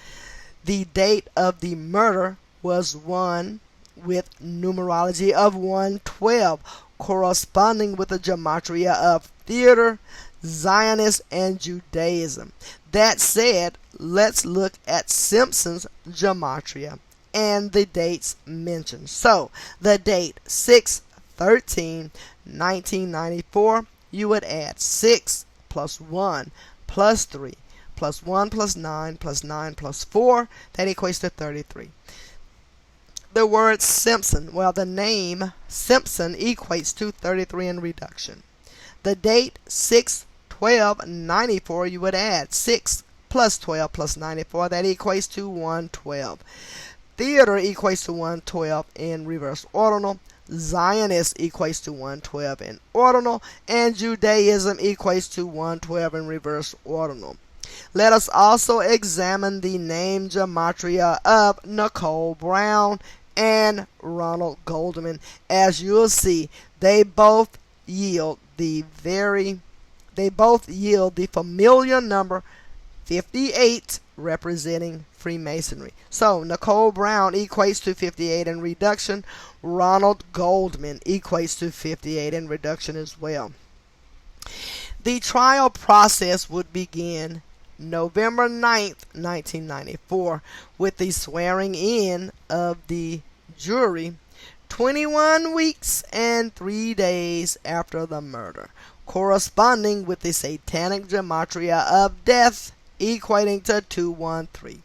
the date of the murder was one with numerology of 112, corresponding with the gematria of theater, Zionist, and Judaism. That said, let's look at Simpson's gematria and the dates mentioned. So, the date 6/13/1994, you would add 6 plus 1 plus 3 plus 1 plus 9 plus 9 plus 4. That equates to 33. The word Simpson, well, the name Simpson equates to 33 in reduction. The date 6/12/94, you would add 6 plus 12 plus 94. That equates to 112. Theater equates to 112 in reverse ordinal. Zionist equates to 112 in ordinal. And Judaism equates to 112 in reverse ordinal. Let us also examine the name gematria of Nicole Brown and Ronald Goldman. As you'll see, they both yield the familiar number 58 representing Freemasonry. So Nicole Brown equates to 58 in reduction. Ronald Goldman equates to 58 in reduction as well. The trial process would begin November 9th, 1994, with the swearing in of the jury 21 weeks and 3 days after the murder, corresponding with the satanic gematria of death equating to 213,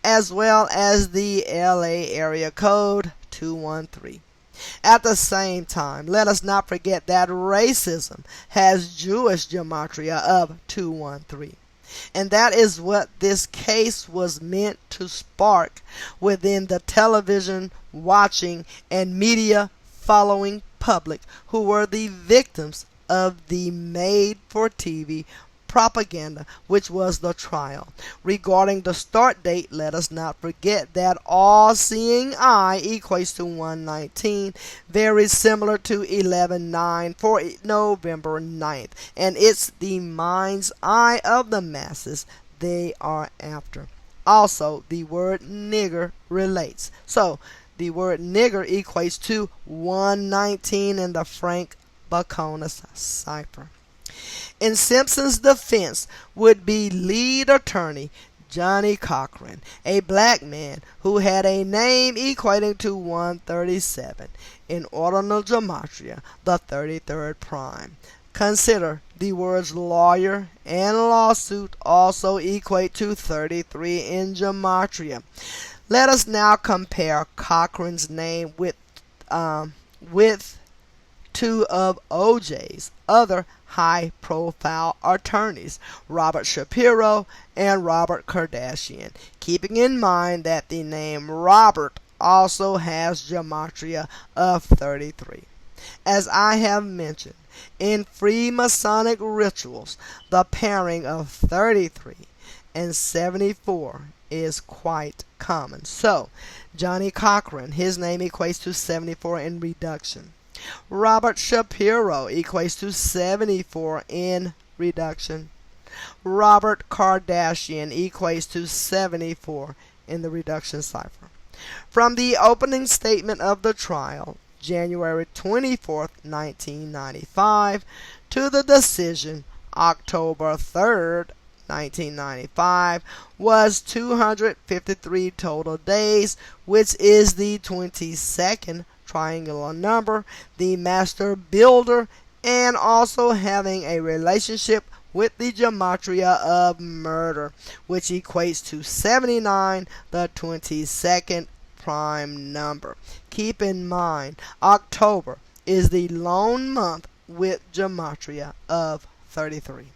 as well as the LA area code 213. At the same time, let us not forget that racism has Jewish gematria of 213. And that is what this case was meant to spark within the television watching and media following public who were the victims of the made-for-TV propaganda, which was the trial. Regarding the start date, let us not forget that all-seeing eye equates to 119, very similar to 11/9 for November 9th, and it's the mind's eye of the masses they are after. Also, the word nigger relates. So, the word nigger equates to 119 in the Frank Baconis cipher. In Simpson's defense would be lead attorney Johnny Cochran, a black man who had a name equating to 137 in ordinal gematria, the 33rd prime. Consider the words lawyer and lawsuit also equate to 33 in gematria. Let us now compare Cochran's name with two of OJ's other high-profile attorneys, Robert Shapiro and Robert Kardashian, keeping in mind that the name Robert also has gematria of 33. As I have mentioned, in Freemasonic rituals, the pairing of 33 and 74 is quite common. So, Johnny Cochran, his name equates to 74 in reduction. Robert Shapiro equates to 74 in reduction. Robert Kardashian equates to 74 in the reduction cipher. From the opening statement of the trial, January 24th, 1995, to the decision, October 3rd, 1995, was 253 total days, which is the 22nd triangular number, the master builder, and also having a relationship with the gematria of murder, which equates to 79, the 22nd prime number. Keep in mind, October is the lone month with gematria of 33.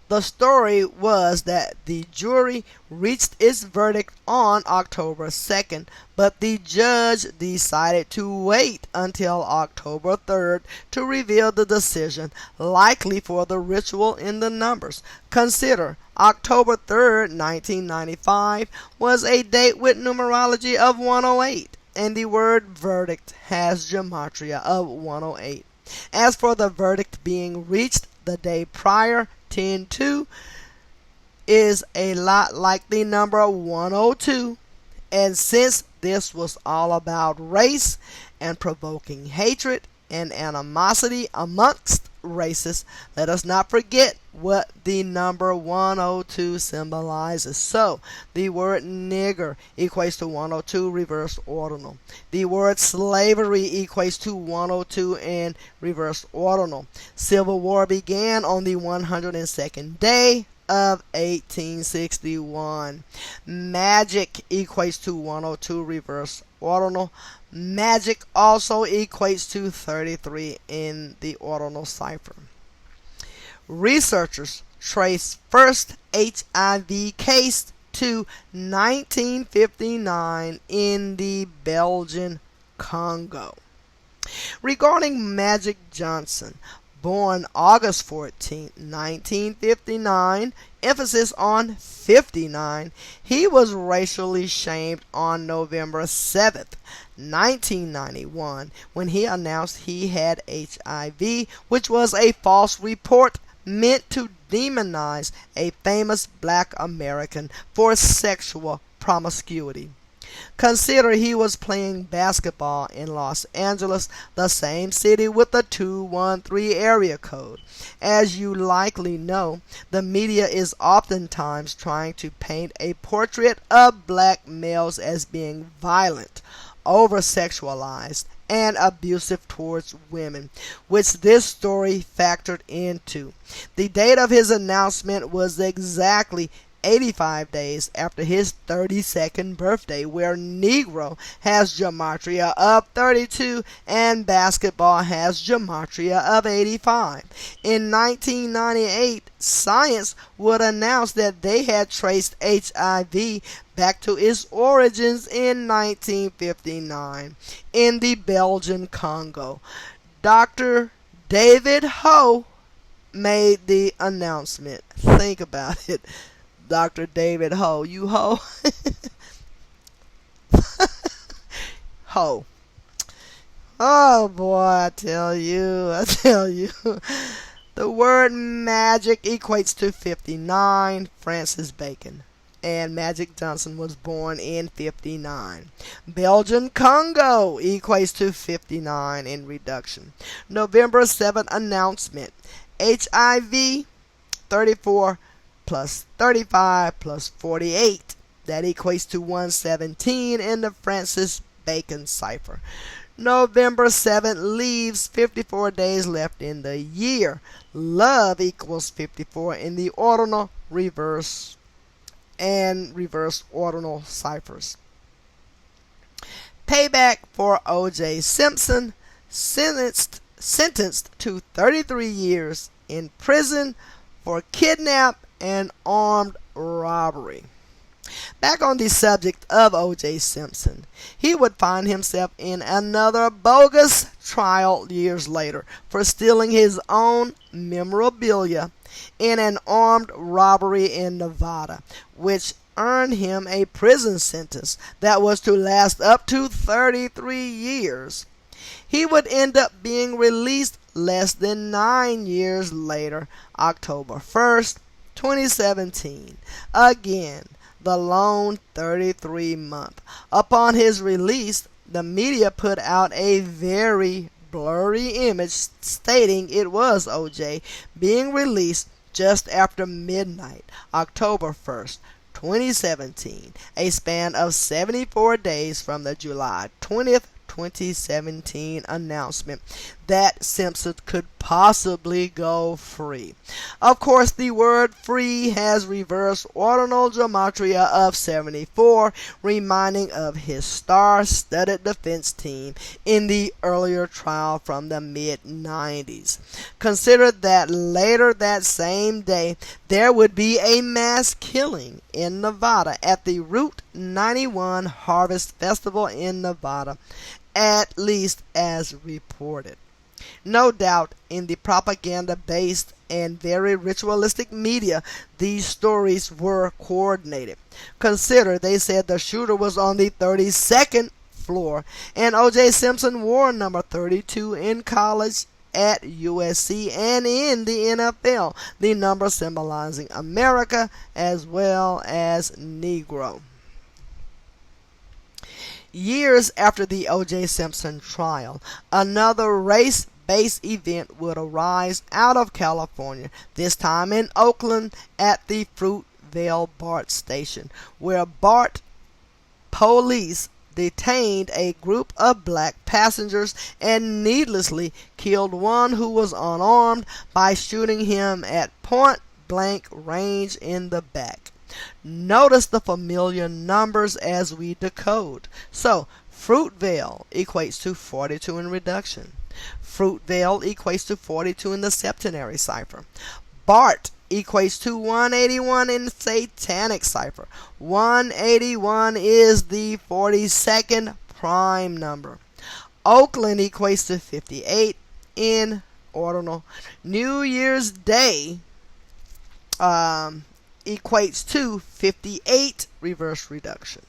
The story was that the jury reached its verdict on October 2nd, but the judge decided to wait until October 3rd to reveal the decision, likely for the ritual in the numbers. Consider October 3rd, 1995 was a date with numerology of 108, and the word verdict has gematria of 108. As for the verdict being reached the day prior, 10-2 is a lot like the number 102, and since this was all about race and provoking hatred and animosity amongst races, let us not forget what the number 102 symbolizes. So, the word nigger equates to 102 reverse ordinal. The word slavery equates to 102 in reverse ordinal. Civil War began on the 102nd day of 1861. Magic equates to 102 reverse ordinal. Magic also equates to 33 in the ordinal cipher. Researchers trace first HIV case to 1959 in the Belgian Congo. Regarding Magic Johnson, born August 14, 1959, emphasis on 59, he was racially shamed on November 7, 1991, when he announced he had HIV, which was a false report meant to demonize a famous black American for sexual promiscuity. Consider he was playing basketball in Los Angeles, the same city with the 213 area code. As you likely know, the media is oftentimes trying to paint a portrait of black males as being violent, over-sexualized, and abusive towards women, which this story factored into. The date of his announcement was exactly 85 days after his 32nd birthday, where Negro has Gematria of 32 and basketball has Gematria of 85. In 1998, science would announce that they had traced HIV back to its origins in 1959 in the Belgian Congo. Dr. David Ho made the announcement. Think about it. Dr. David Ho. You ho? Ho. Oh boy, I tell you. The word magic equates to 59, Francis Bacon. And Magic Johnson was born in 59. Belgian Congo equates to 59 in reduction. November 7th announcement. HIV 34 plus 35 plus 48. That equates to 117 in the Francis Bacon cipher. November 7th leaves 54 days left in the year. Love equals 54 in the ordinal, reverse, and reverse ordinal ciphers. Payback for O.J. Simpson, sentenced to 33 years in prison for kidnap and armed robbery. Back on the subject of O.J. Simpson, he would find himself in another bogus trial years later for stealing his own memorabilia in an armed robbery in Nevada, which earned him a prison sentence that was to last up to 33 years. He would end up being released less than 9 years later, October 1st, 2017. Again, the lone 33-month. Upon his release, the media put out a very blurry image stating it was OJ being released just after midnight, October 1st, 2017, a span of 74 days from the July 20th, 2017 announcement that Simpson could possibly go free. Of course, the word free has reverse ordinal gematria of 74, reminding of his star-studded defense team in the earlier trial from the mid-90s. Consider that later that same day, there would be a mass killing in Nevada at the Route 91 Harvest Festival in Nevada, at least as reported. No doubt, in the propaganda-based and very ritualistic media, these stories were coordinated. Consider they said the shooter was on the 32nd floor, and O.J. Simpson wore number 32 in college at USC and in the NFL, the number symbolizing America as well as Negro. Years after the O.J. Simpson trial, another race-based event would arise out of California, this time in Oakland at the Fruitvale BART station, where BART police detained a group of black passengers and needlessly killed one who was unarmed by shooting him at point-blank range in the back. Notice the familiar numbers as we decode. So, Fruitvale equates to 42 in reduction. Fruitvale equates to 42 in the septenary cipher. Bart equates to 181 in satanic cipher. 181 is the 42nd prime number. Oakland equates to 58 in ordinal. New Year's Day equates to 58 reverse reduction.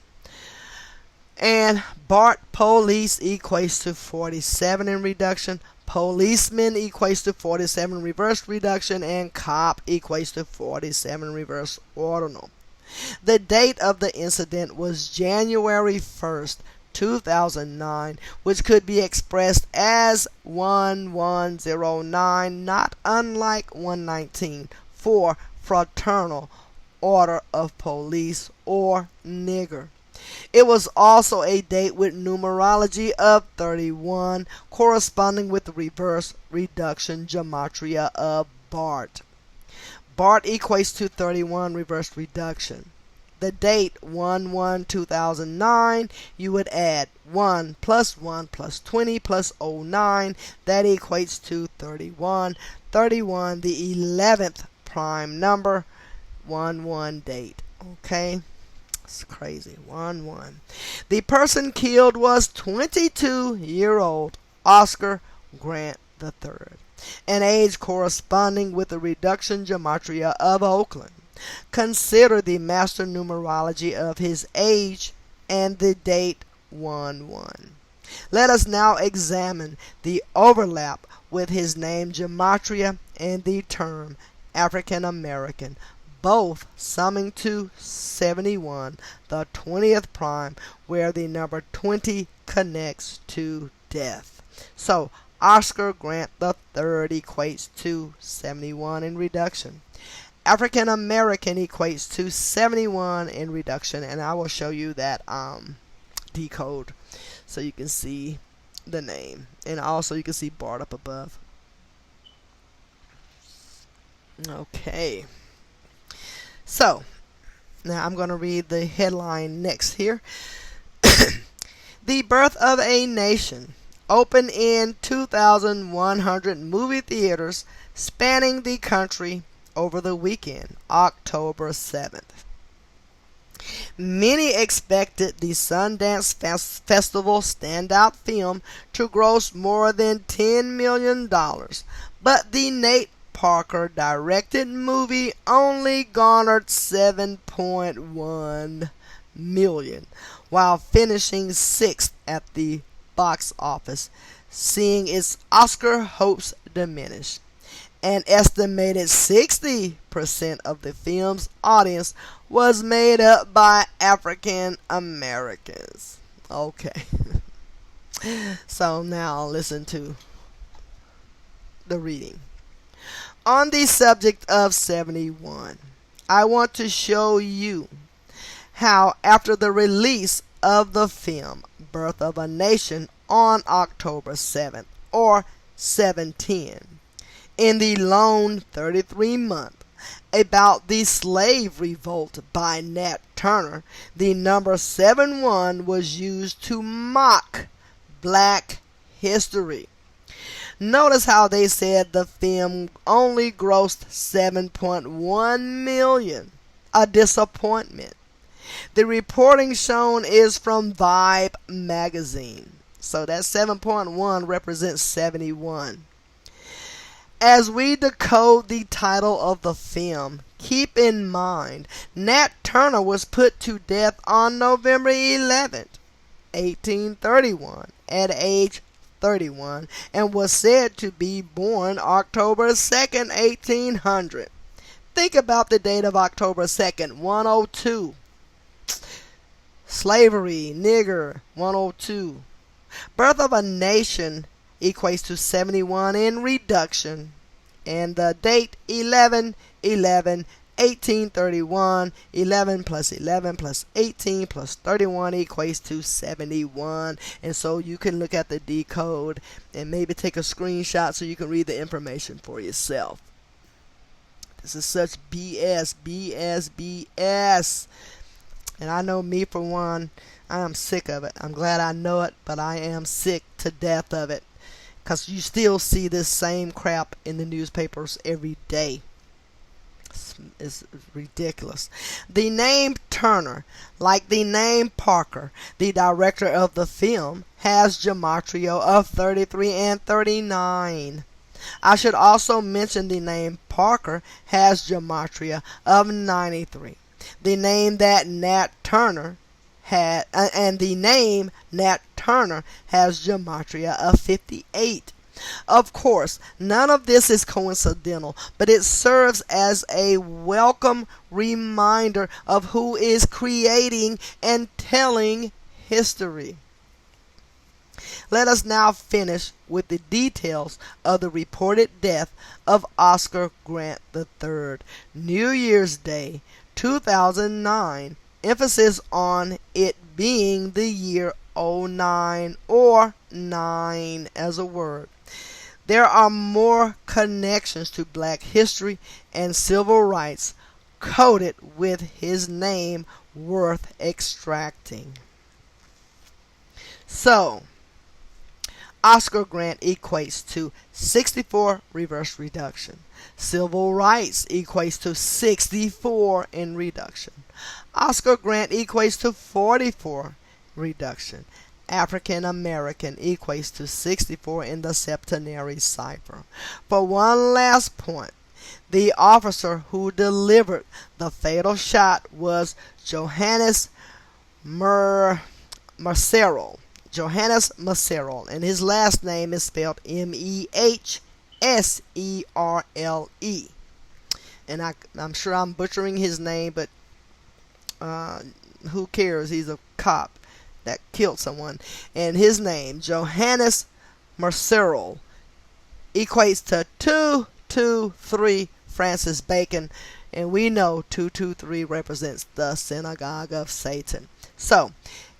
And Bart police equates to 47 in reduction. Policeman equates to 47 reverse reduction. And cop equates to 47 reverse ordinal. The date of the incident was January 1st, 2009, which could be expressed as 1109, not unlike 119, for fraternal order of police or nigger. It was also a date with numerology of 31, corresponding with the reverse reduction gematria of Bart. Bart equates to 31 reverse reduction. The date 1/1/2009, you would add 1 plus 1 plus 20 plus 09. That equates to 31. 31, the 11th prime number, 1/1 date. Okay? It's crazy. 1/1. The person killed was 22-year-old Oscar Grant III, an age corresponding with the reduction gematria of Oakland. Consider the master numerology of his age and the date 1/1. Let us now examine the overlap with his name gematria and the term African American, both summing to 71, the 20th prime, where the number 20 connects to death. So Oscar Grant III equates to 71 in reduction. African American equates to 71 in reduction, and I will show you that decode so you can see the name, and also you can see Bart up above. Okay, so now I'm going to read the headline next here. The Birth of a Nation opened in 2,100 movie theaters spanning the country over the weekend, October 7th. Many expected the Sundance Festival standout film to gross more than $10 million, but the Nate Parker directed movie only garnered $7.1 million, while finishing 6th at the box office, seeing its Oscar hopes diminish. An estimated 60% of the film's audience was made up by African Americans. Okay. So now listen to the reading. On the subject of 71, I want to show you how after the release of the film Birth of a Nation on October 7th, or 7/10, in the lone 33-month about the slave revolt by Nat Turner, the number 71 was used to mock black history. Notice how they said the film only grossed $7.1 million, a disappointment. The reporting shown is from Vibe magazine, so that 7.1 represents 71. As we decode the title of the film, keep in mind Nat Turner was put to death on November 11th, 1831, at age 31, and was said to be born October 2nd, 1800. Think about the date of October 2nd, 102. Slavery, nigger, 102. Birth of a Nation equates to 71 in reduction, and the date 11/11/1831. 11 plus 11 plus 18 plus 31 equates to 71. And so you can look at the decode and maybe take a screenshot so you can read the information for yourself. This is such BS, BS, BS. And I know me for one, I am sick of it. I'm glad I know it, but I am sick to death of it. Because you still see this same crap in the newspapers every day. It's ridiculous. The name Turner, like the name Parker, the director of the film, has gematria of 33 and 39. I should also mention the name Parker has gematria of 93. The name that Nat Turner and the name Nat Turner has gematria of 58. Of course, none of this is coincidental, but it serves as a welcome reminder of who is creating and telling history. Let us now finish with the details of the reported death of Oscar Grant III. New Year's Day, 2009. Emphasis on it being the year 09 or 9 as a word. There are more connections to black history and civil rights coded with his name worth extracting. So, Oscar Grant equates to 64 reverse reduction. Civil rights equates to 64 in reduction. Oscar Grant equates to 44 reduction. African American equates to 64 in the septenary cipher. For one last point, the officer who delivered the fatal shot was Johannes Mercerol. Johannes Mercerol, and his last name is spelled Mehserle. And I'm sure I'm butchering his name, but who cares? He's a cop that killed someone. And his name, Johannes Mercerol, equates to 223 Francis Bacon. And we know 223 represents the synagogue of Satan. So,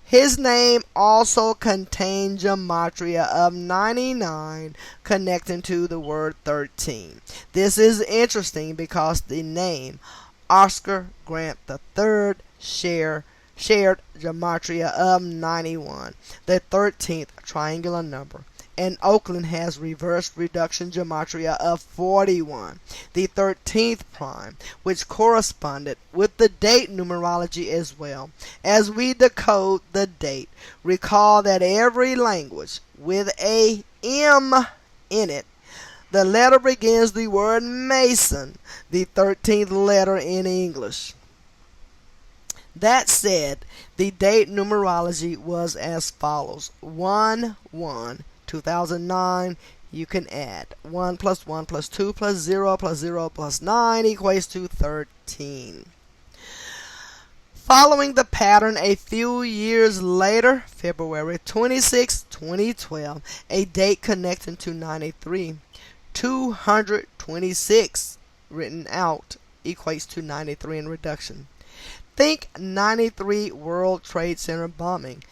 his name also contained gematria of 99 connecting to the word 13. This is interesting because the name Oscar Grant III shared gematria of 91, the 13th triangular number. And Oakland has reverse reduction gematria of 41, the 13th prime, which corresponded with the date numerology as well. As we decode the date, recall that every language with a M in it, the letter begins the word Mason, the 13th letter in English. That said, the date numerology was as follows: 1/1/2009. You can add 1 plus 1 plus 2 plus 0 plus 0 plus 9 equates to 13. Following the pattern, a few years later, February 26, 2012, a date connecting to 93, 226 written out equates to 93 in reduction. Think 93 World Trade Center bombing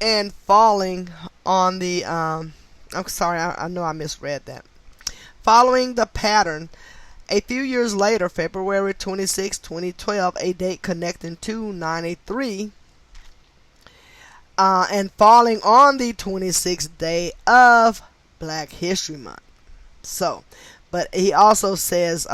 and falling on the I'm sorry, I know I misread that. Following the pattern, a few years later, February 26, 2012, a date connecting to 93 and falling on the 26th day of Black History Month. So, but he also says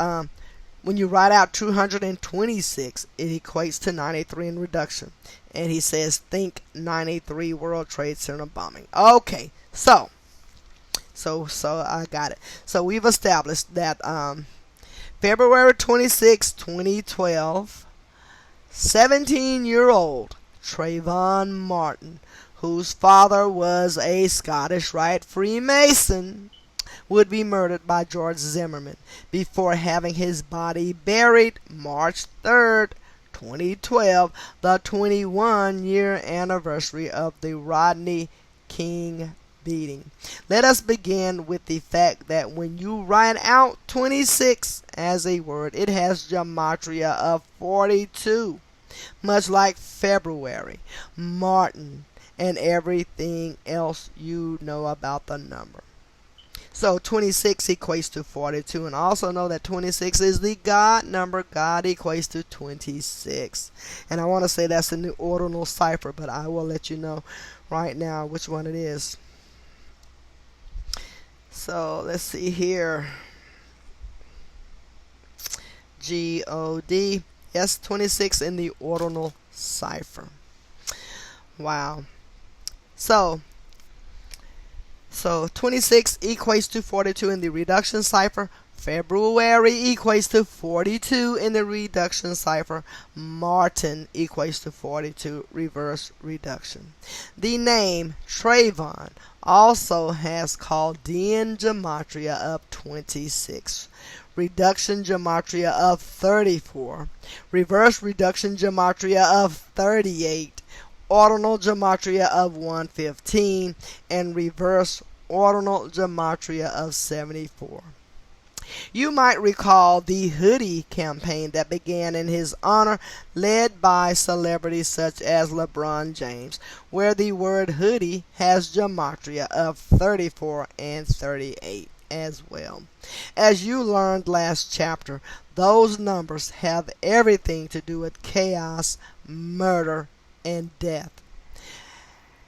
when you write out 226, it equates to 93 in reduction. And he says, think 93 World Trade Center bombing. Okay, so I got it. So we've established that February 26, 2012, 17-year-old Trayvon Martin, whose father was a Scottish Rite Freemason, would be murdered by George Zimmerman before having his body buried March 3rd, 2012, the 21-year anniversary of the Rodney King beating. Let us begin with the fact that when you write out 26 as a word, it has gematria of 42, much like February, Martin, and everything else you know about the number. So 26 equates to 42, and also know that 26 is the God number. God equates to 26. And I want to say that's the new ordinal cipher, but I will let you know right now which one it is. So let's see here. God. Yes, 26 in the ordinal cipher. Wow. So 26 equates to 42 in the reduction cipher. February equates to 42 in the reduction cipher. Martin equates to 42, reverse reduction. The name Trayvon also has Chaldean Gematria of 26, reduction Gematria of 34, reverse reduction Gematria of 38, ordinal Gematria of 115, and reverse ordinal Gematria of 74. You might recall the hoodie campaign that began in his honor, led by celebrities such as LeBron James, where the word hoodie has gematria of 34 and 38 as well. As you learned last chapter, those numbers have everything to do with chaos, murder, and death.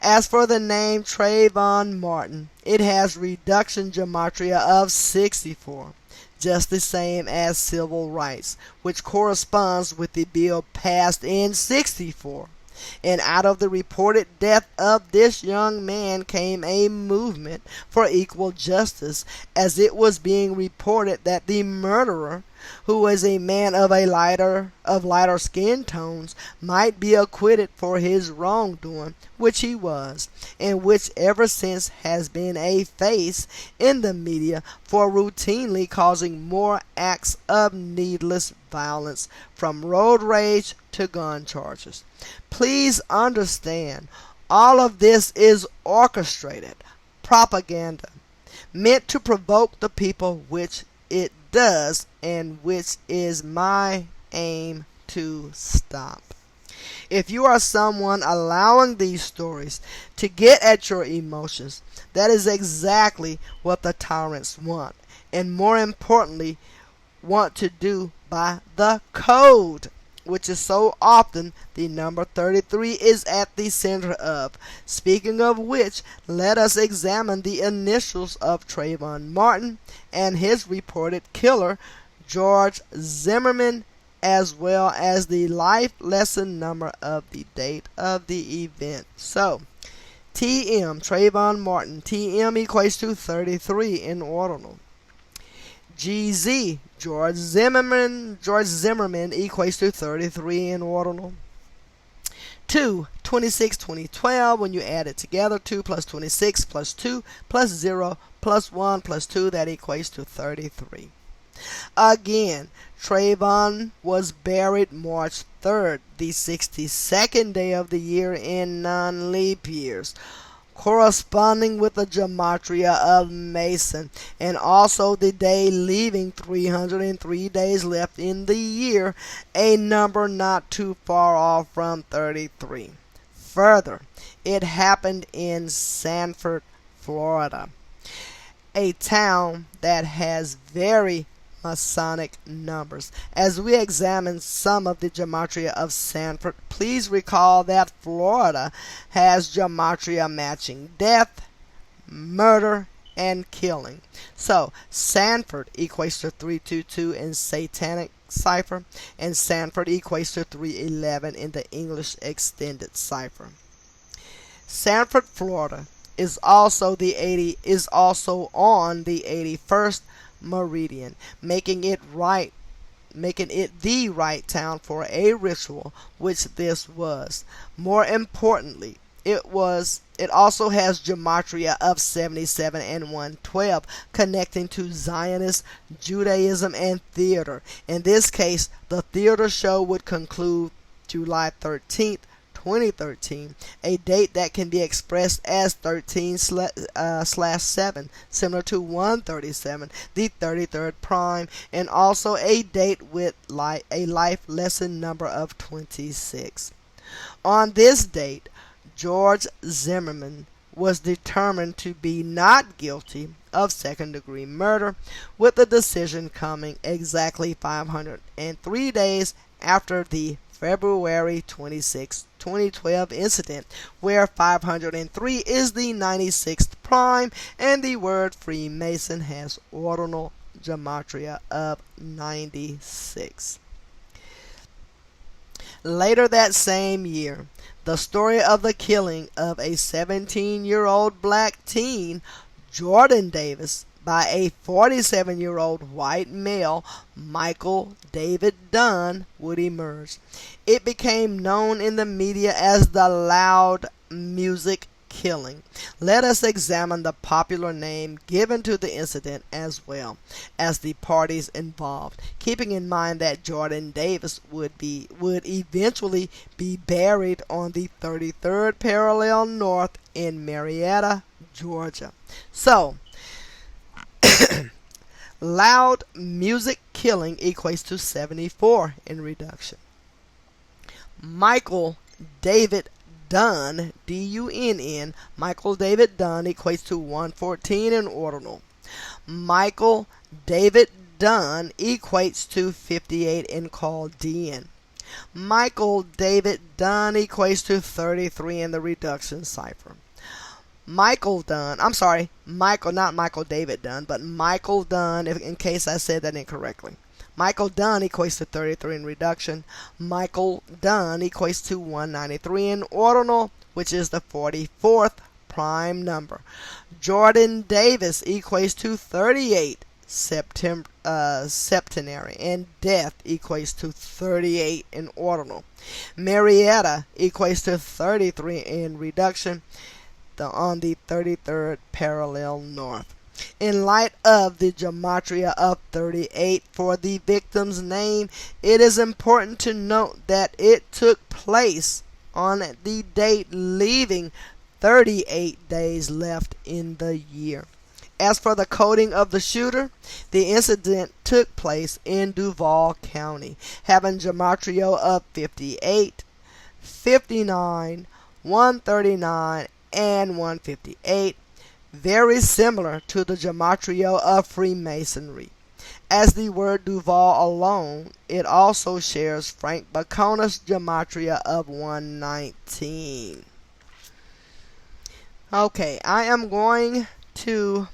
As for the name Trayvon Martin, it has reduction gematria of 64, just the same as civil rights, which corresponds with the bill passed in 64. And out of the reported death of this young man came a movement for equal justice, as it was being reported that the murderer, who was a man of lighter skin tones, might be acquitted for his wrongdoing, which he was, and which ever since has been a face in the media for routinely causing more acts of needless violence, from road rage to gun charges. Please understand, all of this is orchestrated propaganda meant to provoke the people, which it does, and which is my aim to stop. If you are someone allowing these stories to get at your emotions, that is exactly what the tyrants want, and more importantly, want to do by the code, which is so often the number 33 is at the center of. Speaking of which, let us examine the initials of Trayvon Martin and his reported killer, George Zimmerman, as well as the life lesson number of the date of the event. So, TM, Trayvon Martin, TM equates to 33 in ordinal. GZ, George Zimmerman equates to 33 in ordinal. 2, 26, 2012, when you add it together, 2 plus 26 plus 2 plus 0 plus 1 plus 2, that equates to 33. Again, Trayvon was buried March 3rd, the 62nd day of the year in non-leap years, corresponding with the gematria of Mason, and also the day leaving 303 days left in the year, a number not too far off from 33. Further, it happened in Sanford, Florida, a town that has very Masonic numbers. As we examine some of the gematria of Sanford, please recall that Florida has gematria matching death, murder, and killing. So Sanford equates to 322 in Satanic cipher, and Sanford equates to 311 in the English extended cipher. Sanford, Florida is also on the 81st meridian, making it the right town for a ritual, which this was. More importantly, it also has gematria of 77 and 112, connecting to Zionist Judaism and theater. In this case, the theater show would conclude July 13th, 2013, a date that can be expressed as 13/7, similar to 137, the 33rd prime, and also a date with a life lesson number of 26. On this date, George Zimmerman was determined to be not guilty of second-degree murder, with the decision coming exactly 503 days after the February 26, 2012 incident, where 503 is the 96th prime, and the word Freemason has ordinal gematria of 96. Later that same year, the story of the killing of a 17-year-old black teen, Jordan Davis, by a 47-year-old white male, Michael David Dunn, would emerge. It became known in the media as the loud music killing. Let us examine the popular name given to the incident as well as the parties involved, keeping in mind that Jordan Davis would eventually be buried on the 33rd parallel north in Marietta, Georgia. So, loud music killing equates to 74 in reduction. Michael David Dunn, D-U-N-N, Michael David Dunn equates to 114 in ordinal. Michael David Dunn equates to 58 in Chaldean. Michael David Dunn equates to 33 in the reduction cipher. Michael Dunn, I'm sorry, not Michael David Dunn, but Michael Dunn, in case I said that incorrectly. Michael Dunn equates to 33 in reduction. Michael Dunn equates to 193 in ordinal, which is the 44th prime number. Jordan Davis equates to 38 septenary, and death equates to 38 in ordinal. Marietta equates to 33 in reduction on the 33rd parallel north. In light of the gematria of 38 for the victim's name, it is important to note that it took place on the date leaving 38 days left in the year. As for the coding of the shooter, the incident took place in Duval County, having gematria of 58, 59, 139, and 158. Very similar to the gematria of Freemasonry. As the word Duval alone, it also shares Frank Bacona's gematria of 119. Okay, I am going to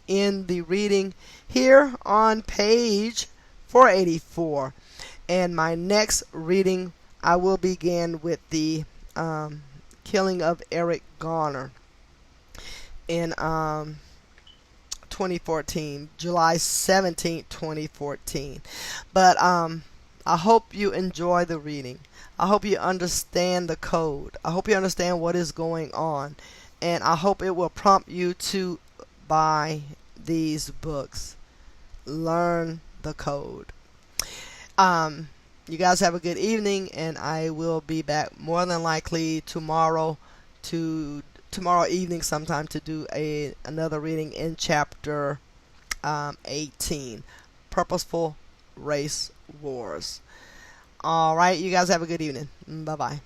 end the reading here on page 484. And my next reading, I will begin with the killing of Eric Garner in 2014, July 17, 2014. But I hope you enjoy the reading. I hope you understand the code. I hope you understand what is going on. And I hope it will prompt you to buy these books. Learn the code. You guys have a good evening, and I will be back more than likely tomorrow evening sometime to do another reading in chapter 18, Purposeful Race Wars. Alright, you guys have a good evening. Bye bye.